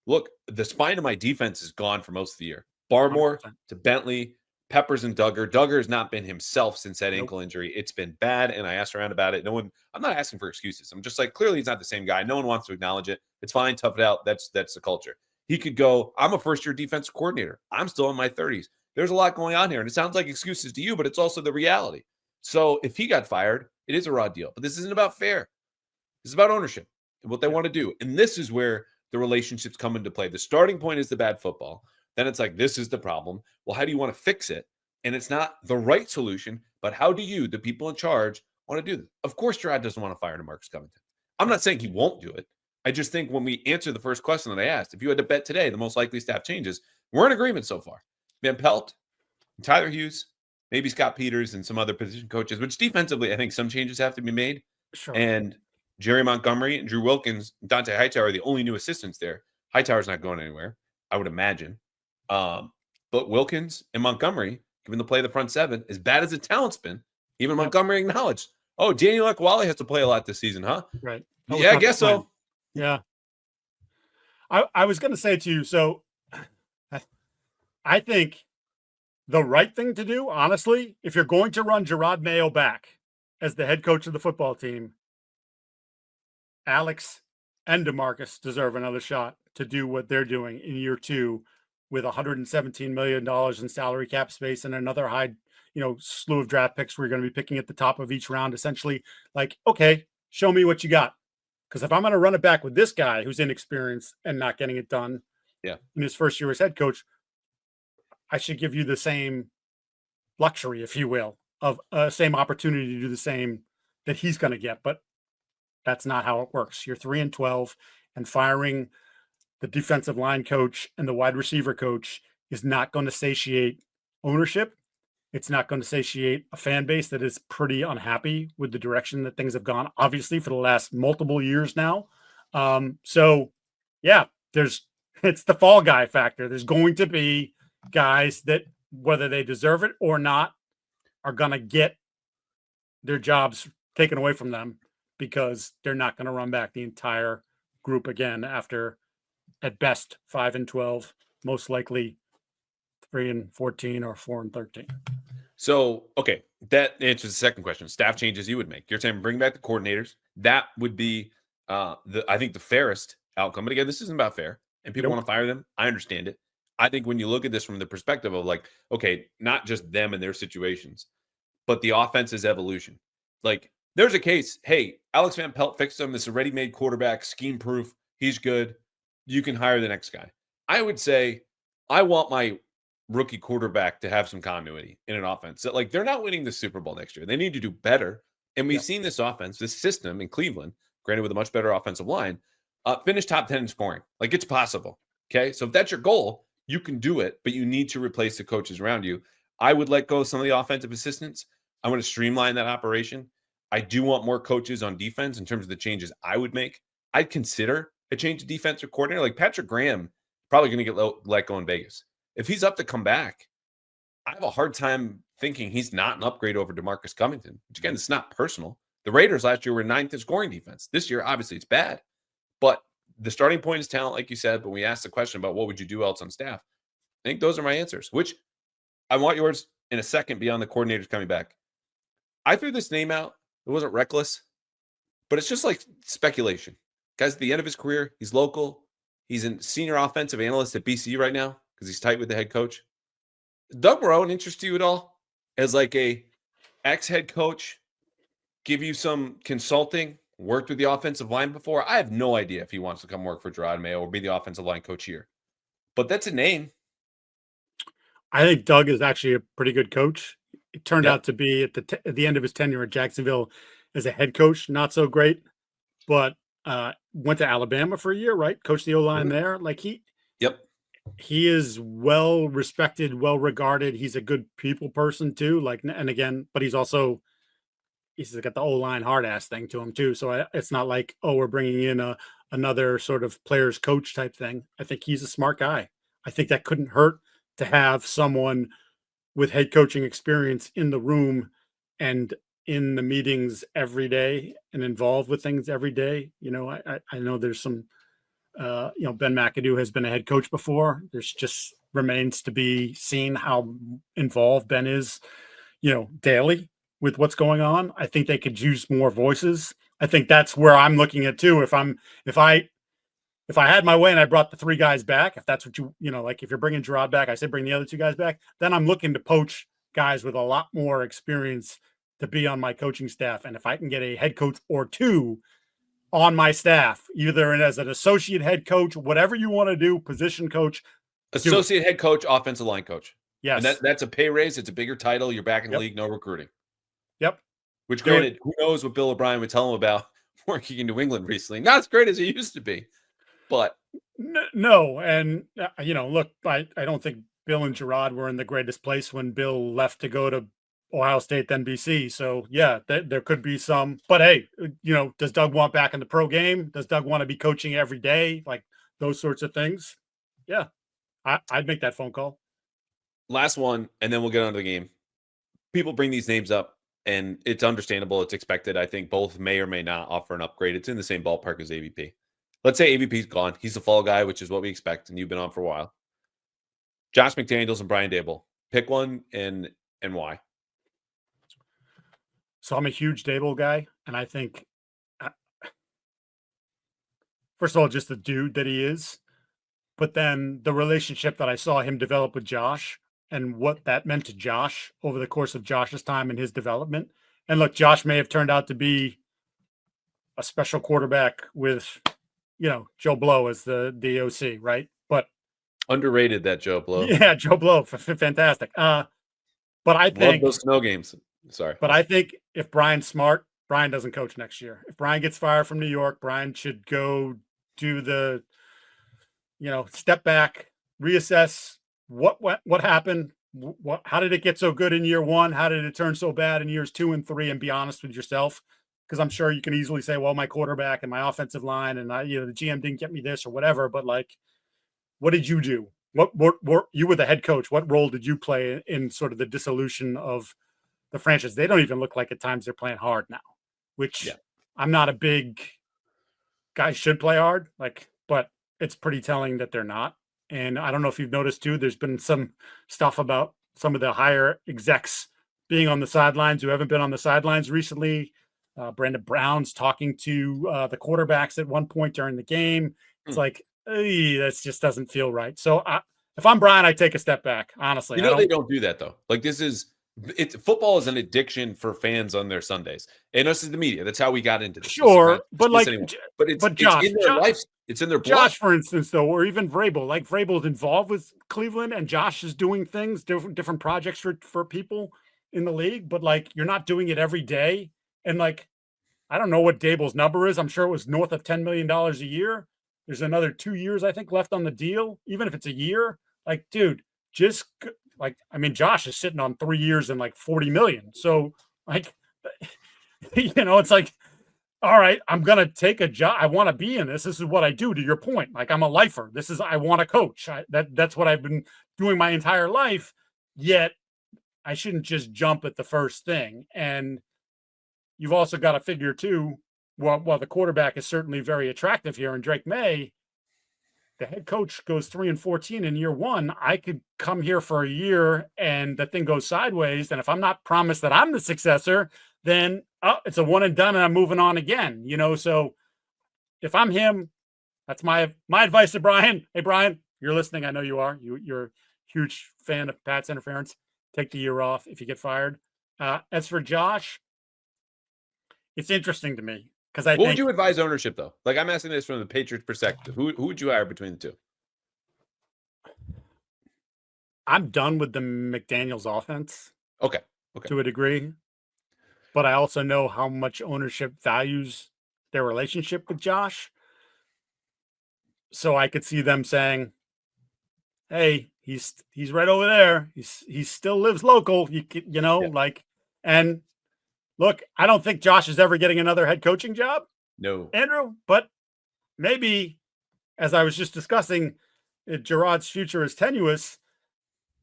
look, the spine of my defense is gone for most of the year. Barmore 100%. To Bentley, Peppers and Duggar. Duggar has not been himself since that ankle injury. It's been bad, and I asked around about it. I'm not asking for excuses. I'm just like, clearly he's not the same guy. No one wants to acknowledge it. It's fine, tough it out. That's the culture. He could go, I'm a first-year defensive coordinator. I'm still in my 30s. There's a lot going on here, and it sounds like excuses to you, but it's also the reality. So if he got fired, it is a raw deal. But this isn't about fair. This is about ownership and what they want to do. And this is where the relationships come into play. The starting point is the bad football. Then it's like, this is the problem. Well, how do you want to fix it? And it's not the right solution, but how do you, the people in charge, want to do this? Of course, Gerard doesn't want to fire DeMarcus Covington. I'm not saying he won't do it. I just think when we answer the first question that I asked, if you had to bet today, the most likely staff changes, we're in agreement so far. Van Pelt, Tyler Hughes, maybe Scott Peters, and some other position coaches, which defensively, I think some changes have to be made. Sure. And Jerry Montgomery and Drew Wilkins, Dante Hightower are the only new assistants there. Hightower's not going anywhere, I would imagine. But Wilkins and Montgomery, given the play of the front seven, as bad as the talent's been, even Montgomery acknowledged, oh, Daniel Akwali has to play a lot this season, huh? Right. Yeah, I guess so. Yeah. I was going to say to you, so I think the right thing to do, honestly, if you're going to run Gerard Maye back as the head coach of the football team, Alex and DeMarcus deserve another shot to do what they're doing in year two with $117 million in salary cap space and another high, slew of draft picks we're going to be picking at the top of each round. Essentially, like, okay, show me what you got. Because if I'm going to run it back with this guy who's inexperienced and not getting it done in his first year as head coach, I should give you the same luxury, if you will, of same opportunity to do the same that he's going to get. But that's not how it works. You're 3-12, and firing the defensive line coach and the wide receiver coach is not going to satiate ownership. It's not going to satiate a fan base that is pretty unhappy with the direction that things have gone, obviously, for the last multiple years now. So, yeah, it's the fall guy factor. There's going to be guys that, whether they deserve it or not, are going to get their jobs taken away from them because they're not going to run back the entire group again after, at best, 5-12, most likely 3-14 or 4-13. So, okay, that answers the second question. Staff changes you would make. You're saying bring back the coordinators. That would be, I think, the fairest outcome. But again, this isn't about fair, and people want to fire them. I understand it. I think when you look at this from the perspective of like, okay, not just them and their situations, but the offense's evolution. Like, there's a case, hey, Alex Van Pelt fixed him. This is a ready-made quarterback, scheme-proof. He's good. You can hire the next guy. I would say I want my rookie quarterback to have some continuity in an offense. So, like, they're not winning the Super Bowl next year. They need to do better. And we've seen this offense, this system in Cleveland, granted with a much better offensive line, finish top 10 in scoring. Like, it's possible. Okay. So if that's your goal, you can do it, but you need to replace the coaches around you. I would let go of some of the offensive assistants. I want to streamline that operation. I do want more coaches on defense in terms of the changes I would make. I'd consider a change of defensive coordinator. Like Patrick Graham, probably going to get let go in Vegas. If he's up to come back, I have a hard time thinking he's not an upgrade over DeMarcus Covington, which again, it's not personal. The Raiders last year were 9th in scoring defense. This year, obviously, it's bad. But the starting point is talent, like you said. But when we asked the question about what would you do else on staff, I think those are my answers, which I want yours in a second beyond the coordinators coming back. I threw this name out. It wasn't reckless, but it's just like speculation. Guy's at the end of his career. He's local. He's a senior offensive analyst at BCU right now because he's tight with the head coach. Doug Marone interest you at all as like a ex-head coach? Give you some consulting? Worked with the offensive line before? I have no idea if he wants to come work for Gerard Maye or be the offensive line coach here, but that's a name. I think Doug is actually a pretty good coach. It turned Yep. out to be at the end of his tenure at Jacksonville as a head coach, not so great, but went to Alabama for a year, right? Coached the O-line there. Like Yep. he is well respected, well regarded. He's a good people person too. Like, and again, but he's got the O-line hard ass thing to him too. So it's not like, oh, we're bringing in another sort of players coach type thing. I think he's a smart guy. I think that couldn't hurt to have someone with head coaching experience in the room and in the meetings every day and involved with things every day. I know there's some, Ben McAdoo has been a head coach before. There's just remains to be seen how involved Ben is, daily with what's going on. I think they could use more voices. I think that's where I'm looking at too. If I had my way and I brought the three guys back, if that's what like if you're bringing Gerard back, I said bring the other two guys back, then I'm looking to poach guys with a lot more experience to be on my coaching staff. And if I can get a head coach or two on my staff, either as an associate head coach, whatever you want to do, position coach. Associate head coach, offensive line coach. Yes. And that's a pay raise. It's a bigger title. You're back in the league, no recruiting. Yep. Which, granted, who knows what Bill O'Brien would tell him about working in New England recently. Not as great as it used to be, but. No. And, look, I don't think Bill and Gerard were in the greatest place when Bill left to go to Ohio State, then BC. So, yeah, there could be some. But, hey, does Doug want back in the pro game? Does Doug want to be coaching every day? Like those sorts of things? Yeah, I'd make that phone call. Last one, and then we'll get on to the game. People bring these names up, and it's understandable. It's expected. I think both may or may not offer an upgrade. It's in the same ballpark as AVP. Let's say AVP's gone. He's the fall guy, which is what we expect, and you've been on for a while. Josh McDaniels and Brian Daboll. Pick one and why. So I'm a huge Daboll guy, and I think, first of all, just the dude that he is, but then the relationship that I saw him develop with Josh and what that meant to Josh over the course of Josh's time in his development. And look, Josh may have turned out to be a special quarterback with, Joe Blow as the OC, right? But underrated that Joe Blow. Yeah, Joe Blow, fantastic. But I think love those snow games. Sorry. But I think if Brian's smart, Brian doesn't coach next year. If Brian gets fired from New York, Brian should go do the, step back, reassess what happened. How did it get so good in year one? How did it turn so bad in years 2 and 3? And be honest with yourself. Because I'm sure you can easily say, well, my quarterback and my offensive line and the GM didn't get me this or whatever. But like, what did you do? What you were the head coach? What role did you play in sort of the dissolution of the franchise? They don't even look like at times they're playing hard now, which I'm not a big guys should play hard, but it's pretty telling that they're not. And I don't know if you've noticed too, there's been some stuff about some of the higher execs being on the sidelines who haven't been on the sidelines recently. Brandon Brown's talking to the quarterbacks at one point during the game. It's like, that just doesn't feel right. So if I'm Brian, I take a step back, honestly. They don't do that though. Like football is an addiction for fans on their Sundays. And us as the media, that's how we got into this. Sure, but Josh, it's in their life. It's in their blood. Josh, for instance, though, or even Vrabel. Like Vrabel's involved with Cleveland, and Josh is doing things, different projects for people in the league. But like, you're not doing it every day. And like, I don't know what Daboll's number is. I'm sure it was north of $10 million a year. There's another 2 years, I think, left on the deal. Even if it's a year, like, dude, just like, I mean, Josh is sitting on 3 years and like 40 million. So like, it's like, all right, I'm going to take a job. I want to be in this. This is what I do, to your point. Like, I'm a lifer. I want to coach. That's what I've been doing my entire life. Yet I shouldn't just jump at the first thing. And you've also got to figure too, while the quarterback is certainly very attractive here in Drake Maye, the head coach goes 3-14 in year one. I could come here for a year and the thing goes sideways. And if I'm not promised that I'm the successor, then it's a one and done and I'm moving on again, So if I'm him, that's my advice to Brian. Hey, Brian, you're listening. I know you are. You're huge fan of Pat's interference. Take the year off if you get fired. As for Josh, it's interesting to me because What would you advise ownership, though? Like, I'm asking this from the Patriots' perspective. Who would you hire between the two? I'm done with the McDaniels offense. Okay. To a degree. But I also know how much ownership values their relationship with Josh. So I could see them saying, hey, he's right over there. He still lives local. And look, I don't think Josh is ever getting another head coaching job. No. Andrew, but maybe, as I was just discussing, Gerard's future is tenuous.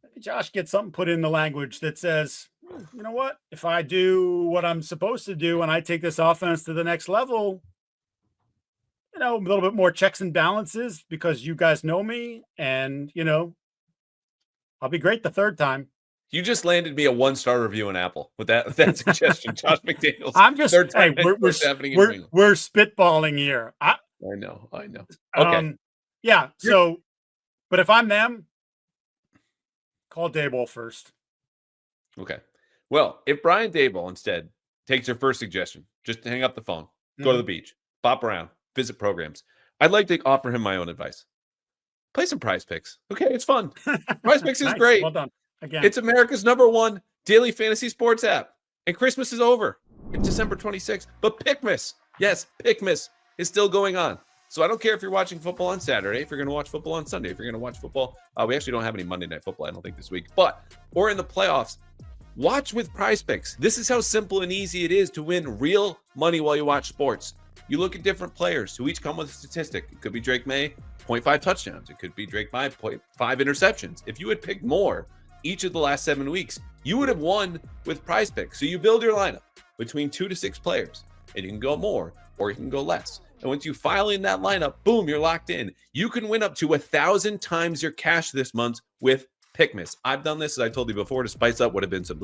Maybe Josh gets something put in the language that says, you know what? If I do what I'm supposed to do and I take this offense to the next level, a little bit more checks and balances because you guys know me and, I'll be great the third time. You just landed me a 1-star review on Apple with that suggestion. Josh McDaniels. I'm just, hey, we're spitballing here. I know. Okay. Yeah. So, but if I'm them, call Daboll first. Okay. Well, if Brian Daboll instead takes your first suggestion, just hang up the phone, go to the beach, bop around, visit programs, I'd like to offer him my own advice. Play some Prize Picks. Okay, it's fun. Prize Picks is Nice. great. Well done. Again. It's America's #1 daily fantasy sports app. And Christmas is over. It's December 26th. But Pickmas, yes, Pickmas is still going on. So I don't care if you're watching football on Saturday, if you're going to watch football on Sunday, if you're going to watch football. We actually don't have any Monday Night Football, I don't think, this week. Or in the playoffs. Watch with Prize Picks. This is how simple and easy it is to win real money while you watch sports. You look at different players who each come with a statistic. It could be Drake Maye, 0.5 touchdowns. It could be Drake Maye, 0.5 interceptions. If you had picked more each of the last 7 weeks, you would have won with Prize Picks. So you build your lineup between 2 to 6 players, and you can go more or you can go less. And once you file in that lineup, boom, you're locked in. You can win up to 1,000 times your cash this month with Pickmas. I've done this, as I told you before, to spice up what have been some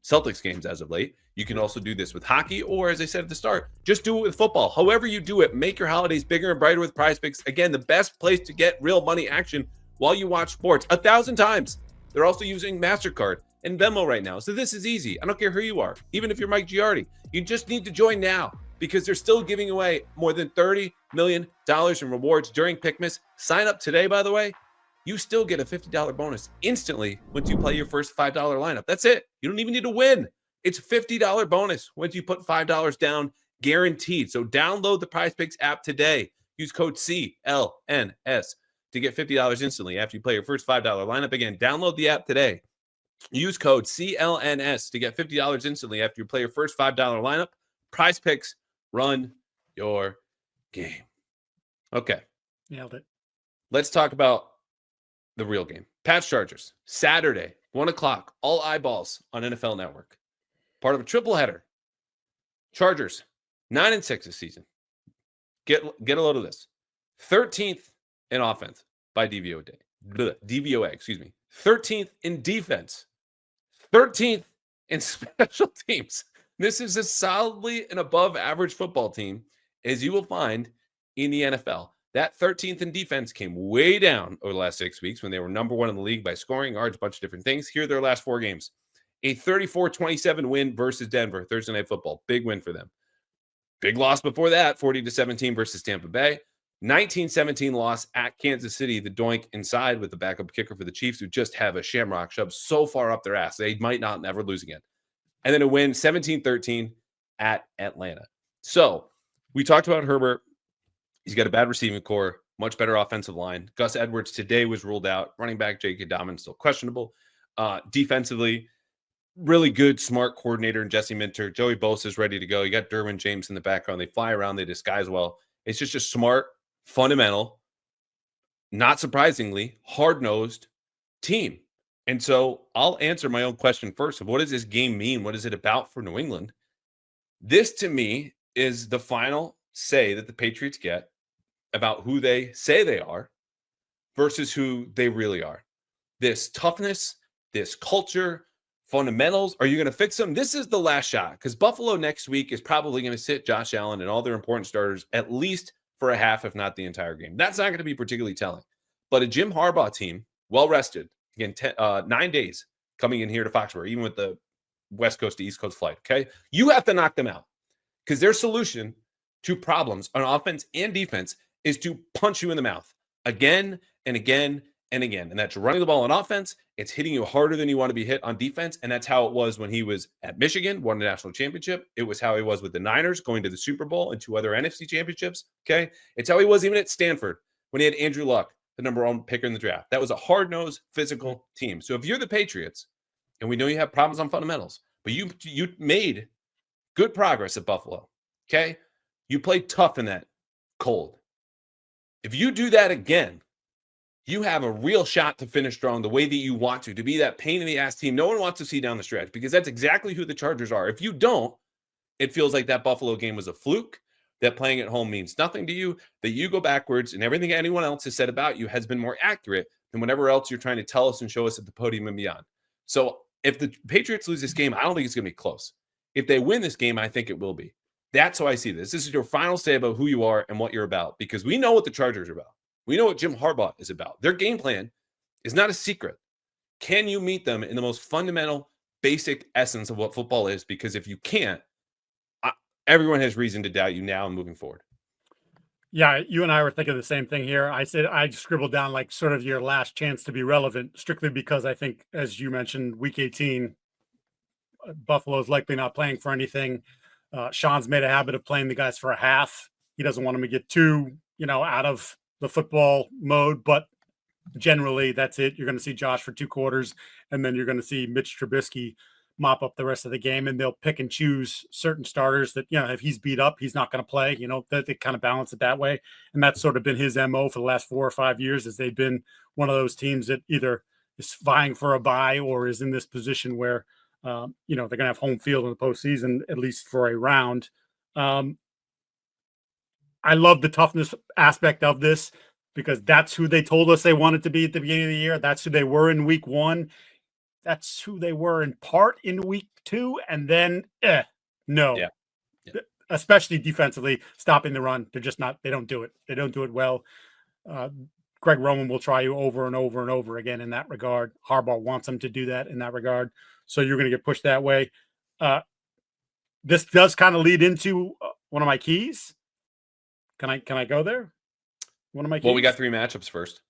Celtics games as of late. You can also do this with hockey, or as I said at the start, just do it with football. However you do it, make your holidays bigger and brighter with Prize Picks. Again, the best place to get real money action while you watch sports. 1,000 times. They're also using MasterCard and Venmo right now. So this is easy. I don't care who you are. Even if you're Mike Giardi, you just need to join now because they're still giving away more than $30 million in rewards during Pickmas. Sign up today, by the way. You still get a $50 bonus instantly once you play your first $5 lineup. That's it. You don't even need to win. It's a $50 bonus once you put $5 down, guaranteed. So download the Prize Picks app today. Use code CLNS to get $50 instantly after you play your first $5 lineup. Again, download the app today. Use code CLNS to get $50 instantly after you play your first $5 lineup. Prize Picks, run your game. Okay. Nailed it. Let's talk about the real game. Pats-Chargers, Saturday, 1 o'clock, all eyeballs on NFL Network. Part of a triple header. Chargers, 9-6 this season. Get a load of this. 13th in offense by DVOA, excuse me. 13th in defense. 13th in special teams. This is as solidly an above average football team as you will find in the NFL. That 13th in defense came way down over the last 6 weeks when they were #1 in the league by scoring yards, a bunch of different things. Here are their last 4 games. A 34-27 win versus Denver, Thursday Night Football. Big win for them. Big loss before that, 40-17 versus Tampa Bay. 19-17 loss at Kansas City, the doink inside with the backup kicker for the Chiefs, who just have a shamrock shoved so far up their ass, they might not never lose again. And then a win 17-13 at Atlanta. So we talked about Herbert. He's got a bad receiving core, much better offensive line. Gus Edwards today was ruled out. Running back Jake Adaman still questionable. Defensively, really good, smart coordinator in Jesse Minter. Joey Bosa is ready to go. You got Derwin James in the background. They fly around. They disguise well. It's just a smart, fundamental, not surprisingly, hard-nosed team. And so I'll answer my own question first of what does this game mean? What is it about for New England? This, to me, is the final say that the Patriots get about who they say they are versus who they really are. This toughness, this culture, fundamentals. Are you going to fix them? This is the last shot because Buffalo next week is probably going to sit Josh Allen and all their important starters at least for a half, if not the entire game. That's not going to be particularly telling. But a Jim Harbaugh team, well rested, Again, 9 days coming in here to Foxboro, even with the West Coast to East Coast flight. Okay. You have to knock them out because their solution to problems on offense and defense is to punch you in the mouth again and again and again. And that's running the ball on offense. It's hitting you harder than you want to be hit on defense. And that's how it was when he was at Michigan, won the national championship. It was how he was with the Niners, going to the Super Bowl and 2 other NFC championships. Okay. It's how he was even at Stanford when he had Andrew Luck, the #1 picker in the draft. That was a hard-nosed, physical team. So if you're the Patriots, and we know you have problems on fundamentals, but you made good progress at Buffalo. Okay. You played tough in that cold. If you do that again, you have a real shot to finish strong the way that you want to be that pain in the ass team no one wants to see down the stretch, because that's exactly who the Chargers are. If you don't, it feels like that Buffalo game was a fluke, that playing at home means nothing to you, that you go backwards, and everything anyone else has said about you has been more accurate than whatever else you're trying to tell us and show us at the podium and beyond. So if the Patriots lose this game, I don't think it's going to be close. If they win this game, I think it will be. That's how I see this. This is your final say about who you are and what you're about, because we know what the Chargers are about. We know what Jim Harbaugh is about. Their game plan is not a secret. Can you meet them in the most fundamental, basic essence of what football is? Because if you can't, everyone has reason to doubt you now and moving forward. Yeah, you and I were thinking the same thing here. I said I scribbled down like sort of your last chance to be relevant, strictly because I think, as you mentioned, Week 18, Buffalo's likely not playing for anything. Sean's made a habit of playing the guys for a half. He doesn't want them to get too, out of the football mode, but generally that's it. You're going to see Josh for 2 quarters, and then you're going to see Mitch Trubisky mop up the rest of the game, and they'll pick and choose certain starters that, if he's beat up, he's not going to play, that they kind of balance it that way. And that's sort of been his MO for the last 4 or 5 years, as they've been one of those teams that either is vying for a bye or is in this position where, they're going to have home field in the postseason, at least for a round. I love the toughness aspect of this, because that's who they told us they wanted to be at the beginning of the year. That's who they were in Week 1. That's who they were in part in Week 2. And then, no. Yeah. Especially defensively, stopping the run. They're just not, they don't do it. They don't do it well. Greg Roman will try you over and over and over again in that regard. Harbaugh wants them to do that in that regard. So you're going to get pushed that way. This does kind of lead into one of my keys. Can I go there? One of my keys? Well, we got 3 matchups first.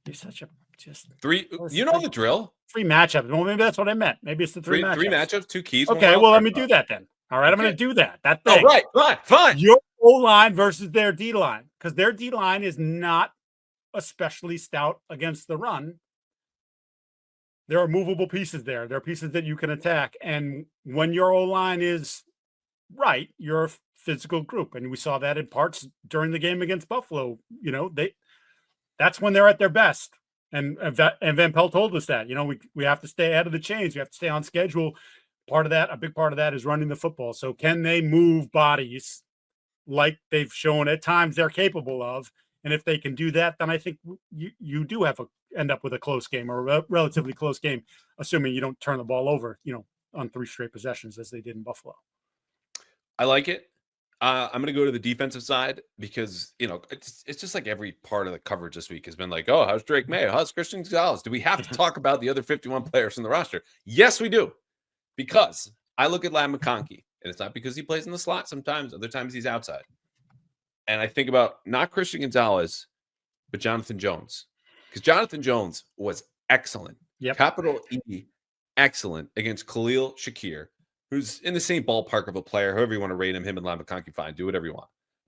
You're such a just 3. You know the drill. 3 matchups. Well, maybe that's what I meant. Maybe it's the 3 matchups. 3 matchups, 2 keys. Okay, well, let me do that then. All right, I'm going to do that. That thing. All right, fine. Your O-line versus their D-line, because their D-line is not especially stout against the run. There are movable pieces there. There are pieces that you can attack. And when your O-line is right, you're a physical group. And we saw that in parts during the game against Buffalo. That's when they're at their best. And Van Pelt told us that, we have to stay ahead of the chains. We have to stay on schedule. A big part of that is running the football. So can they move bodies like they've shown at times they're capable of? And if they can do that, then I think you do end up with a close game, or a relatively close game, assuming you don't turn the ball over, on 3 straight possessions as they did in Buffalo. I like it. I'm going to go to the defensive side, because, it's just like every part of the coverage this week has been like, oh, how's Drake Maye? How's Christian Gonzalez? Do we have to talk about the other 51 players in the roster? Yes, we do. Because I look at Ladd McConkey, and it's not because he plays in the slot sometimes. Other times he's outside. And I think about not Christian Gonzalez, but Jonathan Jones. Because Jonathan Jones was excellent. Yep. Capital E, excellent against Khalil Shakir, who's in the same ballpark of a player. However you want to rate him and Ladd McConkey, fine. Do whatever you want.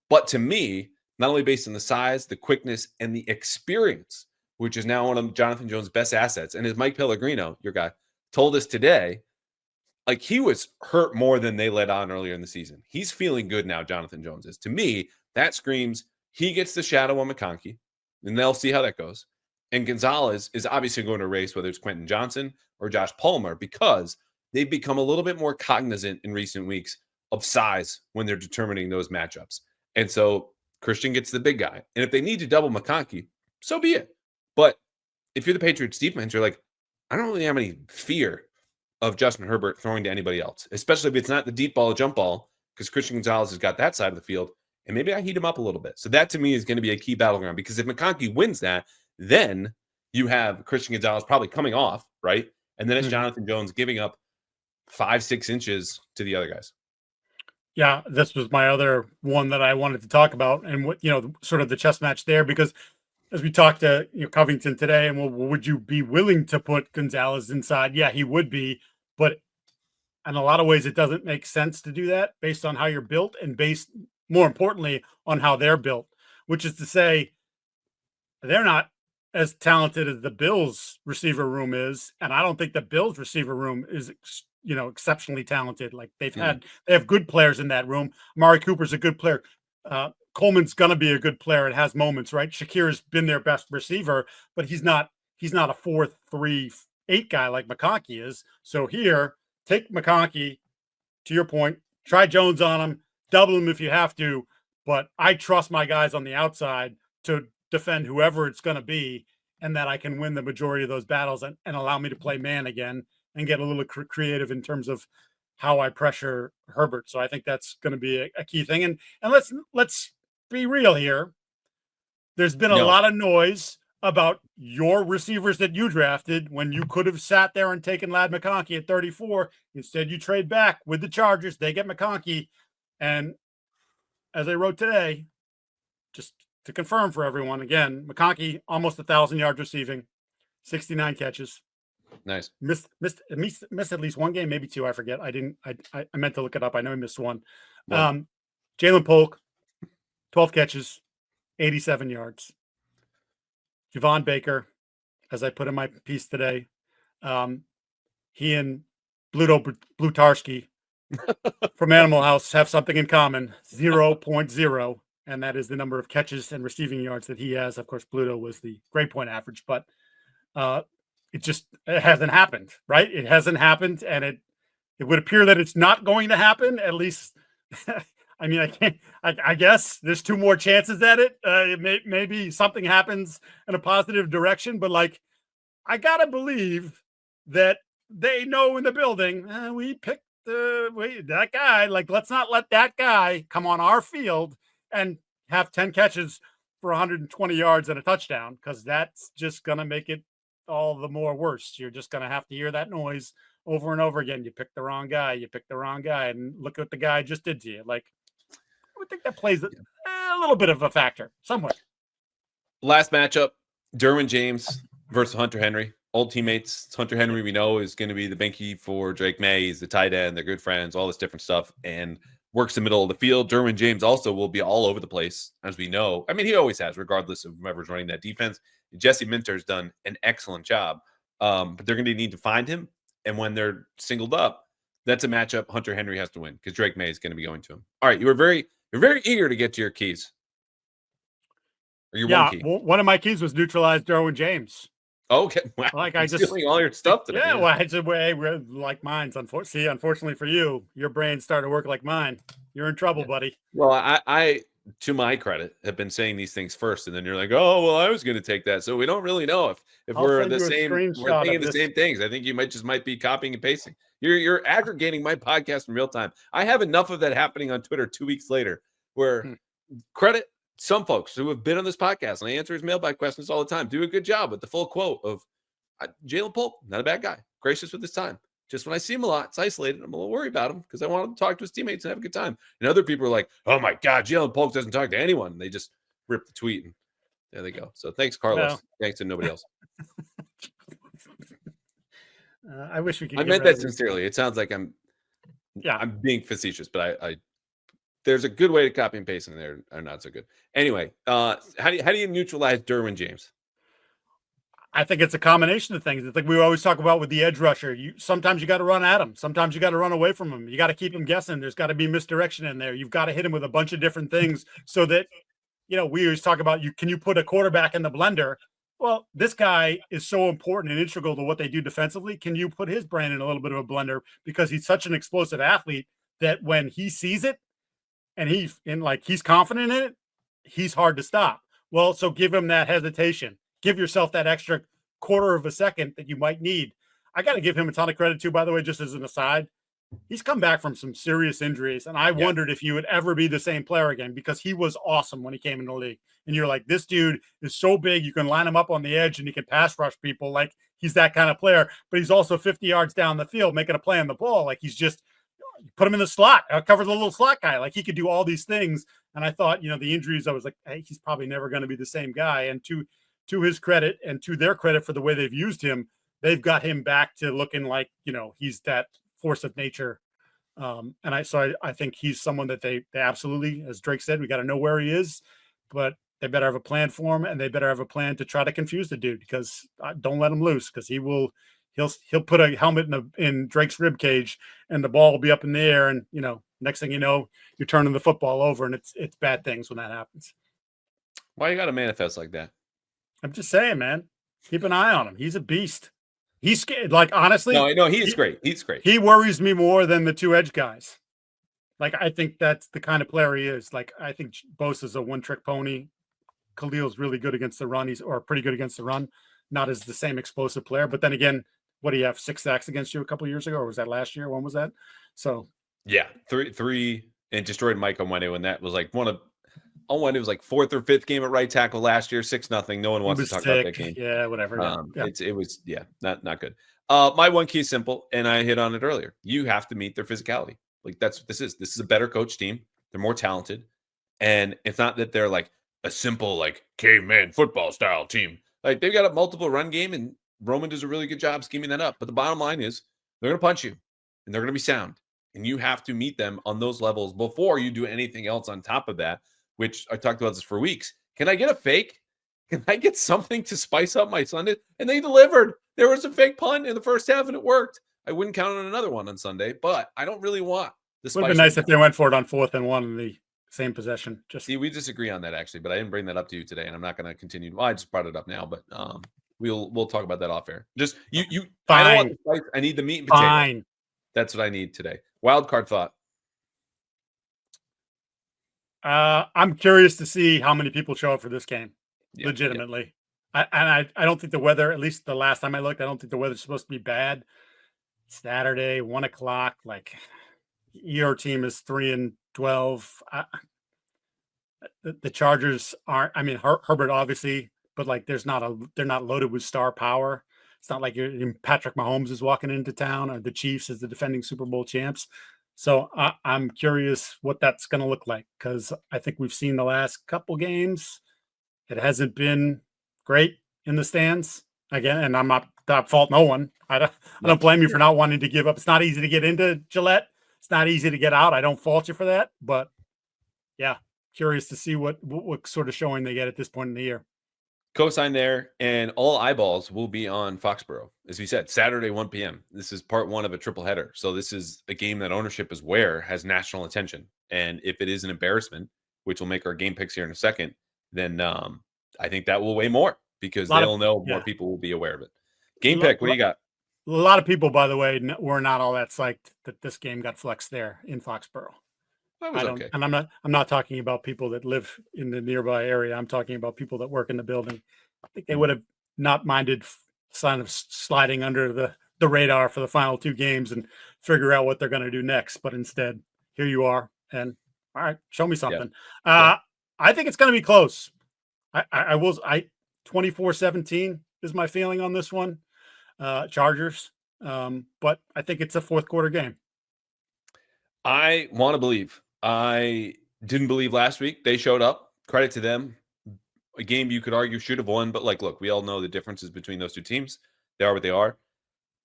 But to me, not only based on the size, the quickness, and the experience, which is now one of Jonathan Jones' best assets, and as Mike Pellegrino, your guy, told us today, like, he was hurt more than they let on earlier in the season. He's feeling good now, Jonathan Jones is. To me, that screams he gets the shadow on McConkey, and they'll see how that goes. And Gonzalez is obviously going to race, whether it's Quentin Johnson or Josh Palmer, because they've become a little bit more cognizant in recent weeks of size when they're determining those matchups. And so Christian gets the big guy. And if they need to double McConkey, so be it. But if you're the Patriots defense, you're like, I don't really have any fear of Justin Hebert throwing to anybody else, especially if it's not the deep ball or jump ball, because Christian Gonzalez has got that side of the field. And maybe I heat him up a little bit. So that to me is going to be a key battleground, because if McConkey wins that, then you have Christian Gonzalez probably coming off, right? And then it's Mhm. Jonathan Jones giving up 5-6 inches to the other guys. Yeah, this was my other one that I wanted to talk about, and what, sort of the chess match there, because as we talked to Covington today, and well, would you be willing to put Gonzalez inside? Yeah, he would be, but in a lot of ways, it doesn't make sense to do that based on how you're built, and based, more importantly, on how they're built, which is to say, they're not as talented as the Bills receiver room is, and I don't think the Bills receiver room is exceptionally talented. Like they have good players in that room. Amari Cooper's a good player. Coleman's gonna be a good player. It has moments, right? Shakir's been their best receiver, but he's not a 4-3-8 guy like McConkey is. So here, take McConkey, to your point, try Jones on him, double him if you have to, but I trust my guys on the outside to defend whoever it's going to be, and that I can win the majority of those battles, and allow me to play man again and get a little creative in terms of how I pressure Herbert. So I think that's going to be a key thing. And let's be real here. There's been a lot of noise about your receivers that you drafted when you could have sat there and taken Ladd McConkey at 34. Instead, you trade back with the Chargers. They get McConkey. And as I wrote today, just to confirm for everyone, again, McConkey almost 1,000 yards receiving, 69 catches. Nice. Missed at least one game, maybe two. I forget. I meant to look it up. I know he missed one. Jalen Polk, 12 catches, 87 yards. Javon Baker, as I put in my piece today, he and Blutarski from Animal House have something in common, 0.0. And that is the number of catches and receiving yards that he has. Of course, Bluto was the grade point average, but it hasn't happened, right? It hasn't happened, and it would appear that it's not going to happen, at least. I mean, I guess there's two more chances at it. Maybe something happens in a positive direction, but like, I gotta believe that they know in the building, we picked that guy. Like, let's not let that guy come on our field and have 10 catches for 120 yards and a touchdown, because that's just going to make it all the more worse. You're just going to have to hear that noise over and over again. You picked the wrong guy. You picked the wrong guy. And look what the guy just did to you. Like, I would think that plays a little bit of a factor somewhere. Last matchup, Derwin James versus Hunter Henry. Old teammates. Hunter Henry, we know, is going to be the binky for Drake Maye. He's the tight end. They're good friends, all this different stuff. And works the middle of the field. Derwin James also will be all over the place, as we know. I mean, he always has, regardless of whoever's running that defense. Jesse Minter's done an excellent job, but they're going to need to find him. And when they're singled up, that's a matchup Hunter Henry has to win, because Drake Maye is going to be going to him. All right, you're very eager to get to your keys. Or your one key. One of my keys was neutralize Derwin James. Okay, wow. Like, I'm stealing all your stuff today. Yeah, well, I just we're like mine's. Unfortunately for you, your brain started to work like mine. You're in trouble, buddy. Well, I, to my credit, have been saying these things first, and then you're like, "Oh, well, I was going to take that." So we don't really know if we're the same. We're thinking the same things. I think you might be copying and pasting. You're aggregating my podcast in real time. I have enough of that happening on Twitter 2 weeks later, where credit some folks who have been on this podcast, and I answer his mailbag questions all the time, do a good job with the full quote of Jalen Polk, not a bad guy, gracious with his time. Just when I see him a lot, it's isolated. I'm a little worried about him because I want him to talk to his teammates and have a good time. And other people are like, "Oh my God, Jalen Polk doesn't talk to anyone." And they just rip the tweet, and there they go. So thanks, Carlos. Well, thanks to nobody else. I wish we could. I meant that sincerely. It sounds like I'm being facetious, but I there's a good way to copy and paste in there, or not so good. Anyway, how do you neutralize Derwin James? I think it's a combination of things. It's like we always talk about with the edge rusher. Sometimes you got to run at him. Sometimes you got to run away from him. You got to keep him guessing. There's got to be misdirection in there. You've got to hit him with a bunch of different things so that, we always talk about can you put a quarterback in the blender? Well, this guy is so important and integral to what they do defensively. Can you put his brain in a little bit of a blender, because he's such an explosive athlete that when he sees it and he's confident in it, he's hard to stop. Well, so give him that hesitation. Give yourself that extra quarter of a second that you might need. I got to give him a ton of credit too, by the way, just as an aside. he's come back from some serious injuries, and I wondered if he would ever be the same player again, because he was awesome when he came into the league. And you're like, this dude is so big, you can line him up on the edge and he can pass rush people. Like, he's that kind of player, but he's also 50 yards down the field making a play on the ball. Like, he's just, put him in the slot, cover the little slot guy. Like, he could do all these things. And I thought, the injuries, I was like, hey, he's probably never going to be the same guy. And to his credit and to their credit for the way they've used him, they've got him back to looking like, he's that force of nature. And I think he's someone that they absolutely, as Drake said, we got to know where he is, but they better have a plan for him, and they better have a plan to try to confuse the dude, because don't let him loose, because he'll put a helmet in Drake's rib cage, and the ball will be up in the air, and next thing you know, you're turning the football over, and it's bad things when that happens. Why you got to manifest like that? I'm just saying, man. Keep an eye on him. He's a beast. He's scared. Like, honestly, no, he's great. He's great. He worries me more than the two edge guys. Like, I think that's the kind of player he is. Like, I think Bosa's a one-trick pony. Khalil's really good against the run. Or pretty good against the run. Not as the same explosive player. But then again, what do you have? 6 sacks against you a couple of years ago? Or was that last year? When was that? So yeah, three and destroyed Mike on Monday when that was like on Monday, it was like 4th or 5th game at right tackle last year, 6-0. No one wants to talk about that game. Yeah, whatever. It was not good. My one key is simple, and I hit on it earlier. You have to meet their physicality. Like, that's what this is. This is a better coach team. They're more talented. And it's not that they're like a simple, like, caveman football style team. Like, they've got a multiple run game, and Roman does a really good job scheming that up. But the bottom line is they're going to punch you, and they're going to be sound. And you have to meet them on those levels before you do anything else on top of that, which I talked about this for weeks. Can I get a fake? Can I get something to spice up my Sunday? And they delivered. There was a fake punt in the first half, and it worked. I wouldn't count on another one on Sunday, but I don't really want the spice. Would have been nice if they went for it on 4th and 1 in the same possession. See, we disagree on that, actually, but I didn't bring that up to you today, and I'm not going to continue. Well, I just brought it up now, but we'll talk about that off air. Just you. I don't want the spice. I need the meat and potato. Fine. That's what I need today. Wild card thought. I'm curious to see how many people show up for this game. Legitimately. I don't think the weather, at least the last time I looked, I don't think the weather's supposed to be bad. Saturday, 1:00. Like, your team is 3-12. The Chargers aren't. I mean, Herbert obviously, but like, they're not loaded with star power. It's not like Patrick Mahomes is walking into town, or the Chiefs as the defending Super Bowl champs. So I'm curious what that's going to look like, because I think we've seen the last couple games. It hasn't been great in the stands again, and I'm not fault no one. I don't blame you for not wanting to give up. It's not easy to get into Gillette. It's not easy to get out. I don't fault you for that, but yeah, curious to see what sort of showing they get at this point in the year. Cosign there, and all eyeballs will be on Foxboro, as we said, Saturday, 1 p.m. This is part 1 of a triple header. So this is a game that ownership is aware has national attention. And if it is an embarrassment, which will make our game picks here in a second, then I think that will weigh more, because they'll know more people will be aware of it. Game pick, what do you got? A lot of people, by the way, were not all that psyched that this game got flexed there in Foxboro. Okay. And I'm not talking about people that live in the nearby area. I'm talking about people that work in the building. I think they would have not minded sign of sliding under the radar for the final 2 games and figure out what they're going to do next. But instead, here you are. And all right, show me something. I think it's going to be close. I will. 24-17 is my feeling on this one. Chargers. But I think it's a 4th quarter game. I want to believe. I didn't believe last week. They showed up. Credit to them. A game you could argue should have won, but like, look, we all know the differences between those two teams. They are what they are.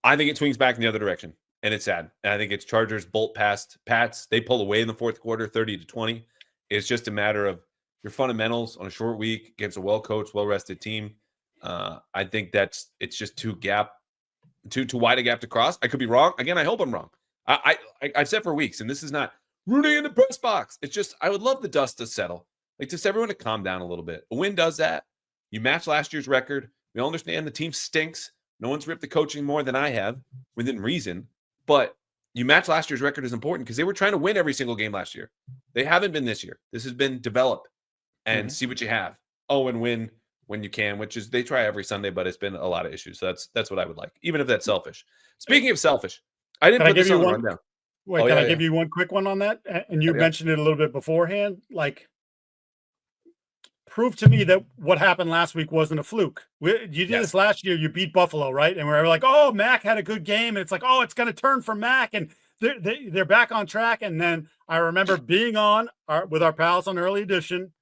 I think it swings back in the other direction, and it's sad. And I think it's Chargers bolt past Pats. They pull away in the 4th quarter, 30-20. It's just a matter of your fundamentals on a short week against a well-coached, well-rested team. I think it's just too wide a gap to cross. I could be wrong. Again, I hope I'm wrong. I've said for weeks, and this is not rooting in the press box. It's just, I would love the dust to settle. Like, just everyone to calm down a little bit. A win does that. You match last year's record. We all understand the team stinks. No one's ripped the coaching more than I have within reason. But you match last year's record is important, because they were trying to win every single game last year. They haven't been this year. This has been develop and see what you have. Oh, and win when you can, which is, they try every Sunday, but it's been a lot of issues. So that's what I would like, even if that's selfish. Speaking of selfish, I didn't put this on the rundown. Wait, can I give you one quick one on that? And you mentioned it a little bit beforehand. Like, prove to me that what happened last week wasn't a fluke. You did this last year. You beat Buffalo, right? And we're like, oh, Mac had a good game. And it's like, oh, it's going to turn for Mac. And they're back on track. And then I remember being on with our pals on Early Edition.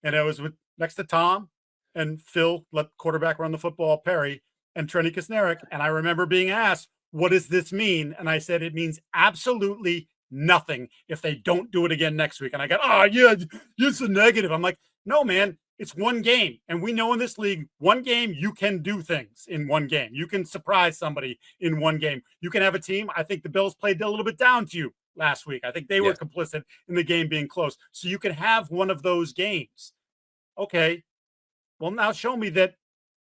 And I was next to Tom and Phil, let quarterback run the football, Perry, and Trenny Kasnerick. And I remember being asked, what does this mean? And I said, it means absolutely nothing if they don't do it again next week. And I got, oh, yeah, it's a negative. I'm like, no, man, it's one game. And we know in this league, one game, you can do things in one game. You can surprise somebody in one game. You can have a team. I think the Bills played a little bit down to you last week. I think they were complicit in the game being close. So you can have one of those games. Okay. Well, now show me that,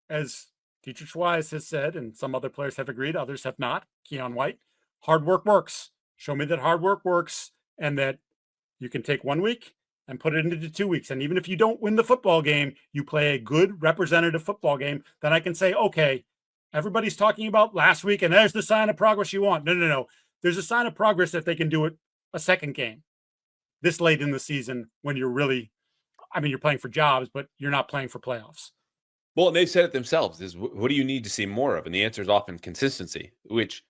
as Teacher Schweiss has said, and some other players have agreed, others have not, Keon White, hard work works. Show me that hard work works and that you can take 1 week and put it into 2 weeks. And even if you don't win the football game, you play a good representative football game, then I can say, okay, everybody's talking about last week and there's the sign of progress you want. No. There's a sign of progress if they can do it a second game this late in the season when you're really, you're playing for jobs, but you're not playing for playoffs. Well, and they said it themselves, is what do you need to see more of? And the answer is often consistency, which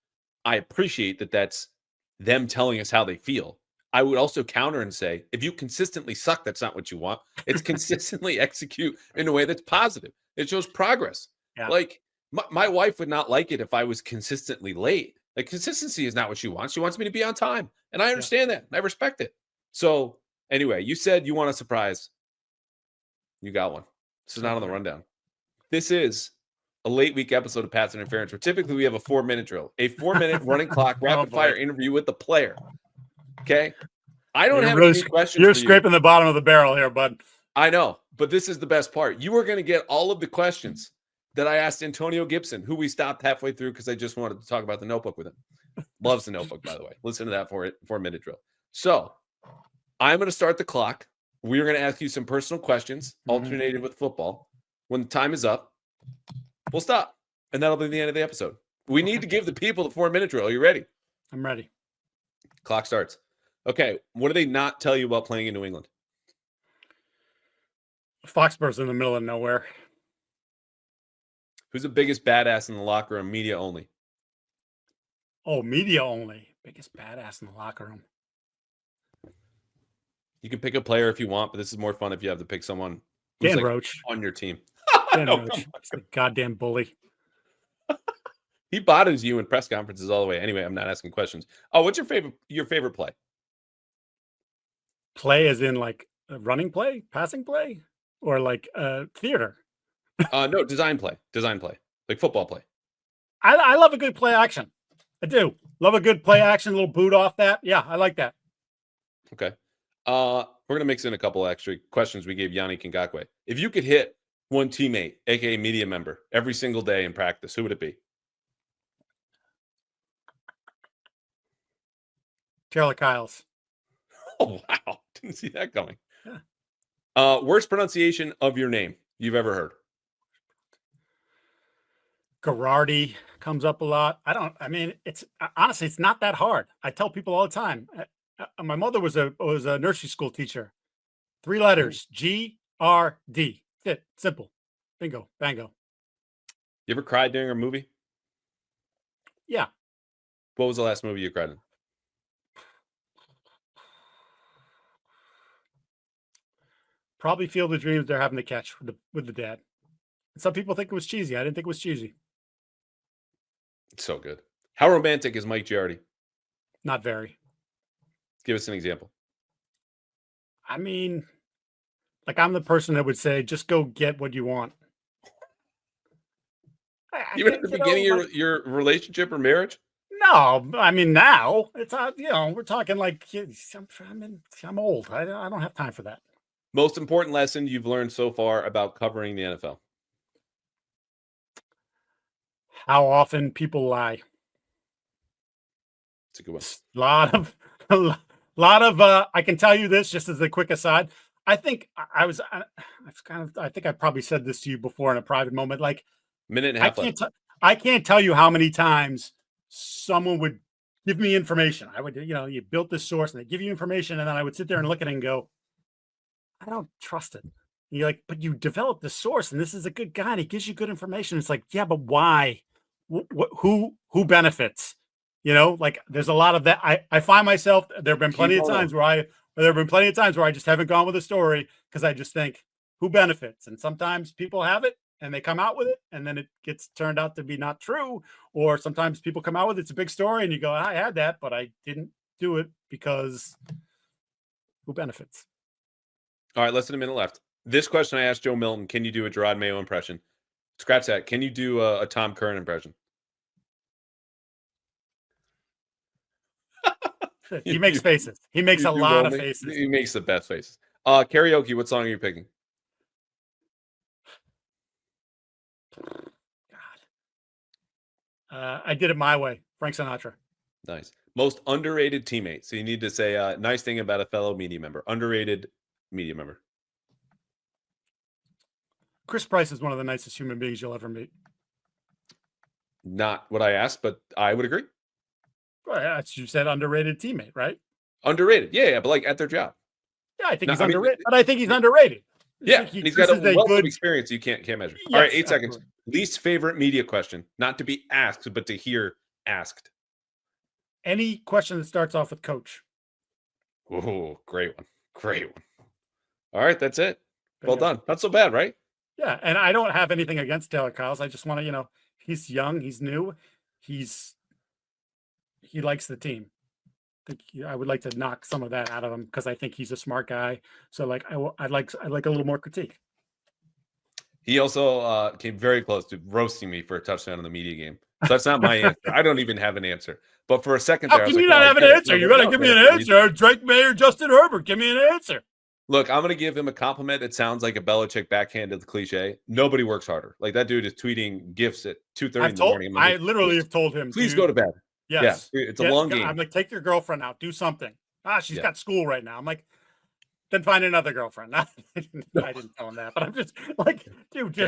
I appreciate that that's them telling us how they feel. I would also counter and say, if you consistently suck, that's not what you want. It's consistently execute in a way that's positive. It shows progress. Yeah. Like my wife would not like it if I was consistently late. Like consistency is not what she wants. She wants me to be on time. And I understand that. And I respect it. So anyway, you said you want a surprise. You got one. This is not on the rundown. This is a late week episode of Pass Interference, where typically we have a 4-minute drill, a 4-minute running clock, rapid fire interview with the player. Okay. I don't have any questions. You're scraping the bottom of the barrel here, bud. I know, but this is the best part. You are going to get all of the questions that I asked Antonio Gibson, who we stopped halfway through because I just wanted to talk about the Notebook with him. Loves the Notebook, by the way. Listen to that 4-minute drill. So I'm going to start the clock. We're going to ask you some personal questions, alternated with football. When the time is up, we'll stop. And that'll be the end of the episode. We need to give the people the 4-minute drill. Are you ready? I'm ready. Clock starts. Okay. What do they not tell you about playing in New England? Foxboro's in the middle of nowhere. Who's the biggest badass in the locker room? Media only. Oh, media only. Biggest badass in the locker room. You can pick a player if you want, but this is more fun if you have to pick someone who's Dan Roach on your team. Dan Roach. He's a goddamn bully. He bothers you in press conferences all the way. Anyway, I'm not asking questions. Oh, what's your favorite play? Play as in like a running play, passing play, or like theater? No, design play. Like football play. I love a good play action. I do. Love a good play action, a little boot off that. Yeah, I like that. Okay. We're going to mix in a couple extra questions we gave Yannick Ngakoue. If you could hit one teammate, aka media member, every single day in practice, who would it be? Taylor Kyles. Oh, wow. Didn't see that coming. Yeah. Worst pronunciation of your name you've ever heard? Giardi comes up a lot. It's honestly, it's not that hard. I tell people all the time. My mother was a nursery school teacher. 3 letters, G-R-D. That's it. Simple. Bingo. Bango. You ever cried during a movie? Yeah. What was the last movie you cried in? Probably Field of Dreams they're having to catch with the dad. Some people think it was cheesy. I didn't think it was cheesy. It's so good. How romantic is Mike Giardi? Not very. Give us an example. I mean, like I'm the person that would say, just go get what you want. Even at the beginning of your relationship or marriage? No, I mean now it's we're talking like I'm old. I don't have time for that. Most important lesson you've learned so far about covering the NFL? How often people lie. It's a good one. A lot of I can tell you this just as a quick aside. I think I think I probably said this to you before in a private moment. Like minute and a half. I can't tell you how many times someone would give me information. I would, you built this source and they give you information, and then I would sit there and look at it and go, I don't trust it. And you're like, but you developed the source, and this is a good guy, and he gives you good information. It's like, yeah, but why? Who benefits? Like there's a lot of that. I find myself, there have been plenty of times where I just haven't gone with a story because I just think, who benefits? And sometimes people have it and they come out with it, and then it gets turned out to be not true. Or sometimes people come out with it's a big story and you go, I had that, but I didn't do it because who benefits? All right, less than a minute left. This question I asked Joe Milton, can you do a Gerard Maye impression? Scratch that. Can you do a Tom Curran impression? He makes faces. He makes a lot of faces. He makes the best faces. Karaoke, what song are you picking? God. I did it my way. Frank Sinatra. Nice. Most underrated teammate. So you need to say a nice thing about a fellow media member. Underrated media member. Chris Price is one of the nicest human beings you'll ever meet. Not what I asked, but I would agree. Well, you said underrated teammate, right? Underrated. Yeah, but like at their job. Yeah, I think he's underrated. But I think he's underrated. Yeah, he's got a wealth of experience you can't measure. Yes, all right, 8 seconds. Least favorite media question. Not to be asked, but to hear asked. Any question that starts off with coach. Oh, great one. Great one. All right, that's it. Well done. Not so bad, right? Yeah, and I don't have anything against Taylor Kyles. I just want to, he's young, he's new, he likes the team. I would like to knock some of that out of him because I think he's a smart guy. So I'd like a little more critique. He also came very close to roasting me for a touchdown in the media game. So that's not my answer. I don't even have an answer. But for a second there, how can you not have an answer? You got to give me an answer. Drake Maye or Justin Hebert, give me an answer. Look, I'm going to give him a compliment that sounds like a Belichick backhanded cliche. Nobody works harder. Like that dude is tweeting gifts at 2:30 in the morning. I literally have told him, please go to bed. Yes. Yeah, it's a long game. I'm like, take your girlfriend out. Do something. She's got school right now. I'm like, then find another girlfriend. I didn't tell him that, but I'm just like, dude,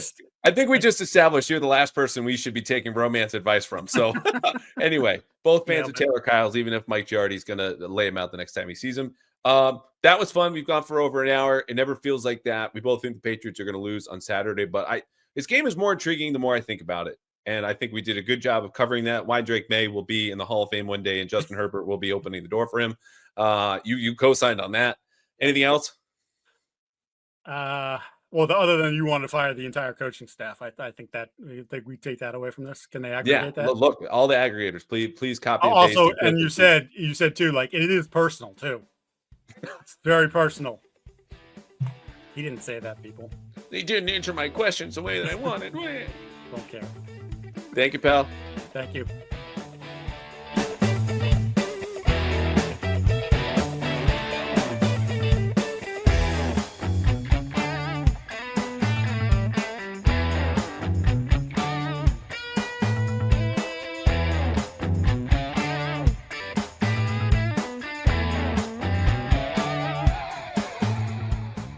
I think we just established you're the last person we should be taking romance advice from. So anyway, both fans of Taylor Kyles, even if Mike Giardi is going to lay him out the next time he sees him. That was fun. We've gone for over an hour. It never feels like that. We both think the Patriots are going to lose on Saturday, but this game is more intriguing the more I think about it. And I think we did a good job of covering that. Why Drake Maye will be in the Hall of Fame one day and Justin Hebert will be opening the door for him. You co-signed on that. Anything else? Well, other than you want to fire the entire coaching staff, I think we take that away from this. Can they aggregate that? Look, all the aggregators, please copy. Also, and you said too, like it is personal too. It's very personal. He didn't say that, people. They didn't answer my questions the way that I wanted. Don't care. Thank you, pal. Thank you.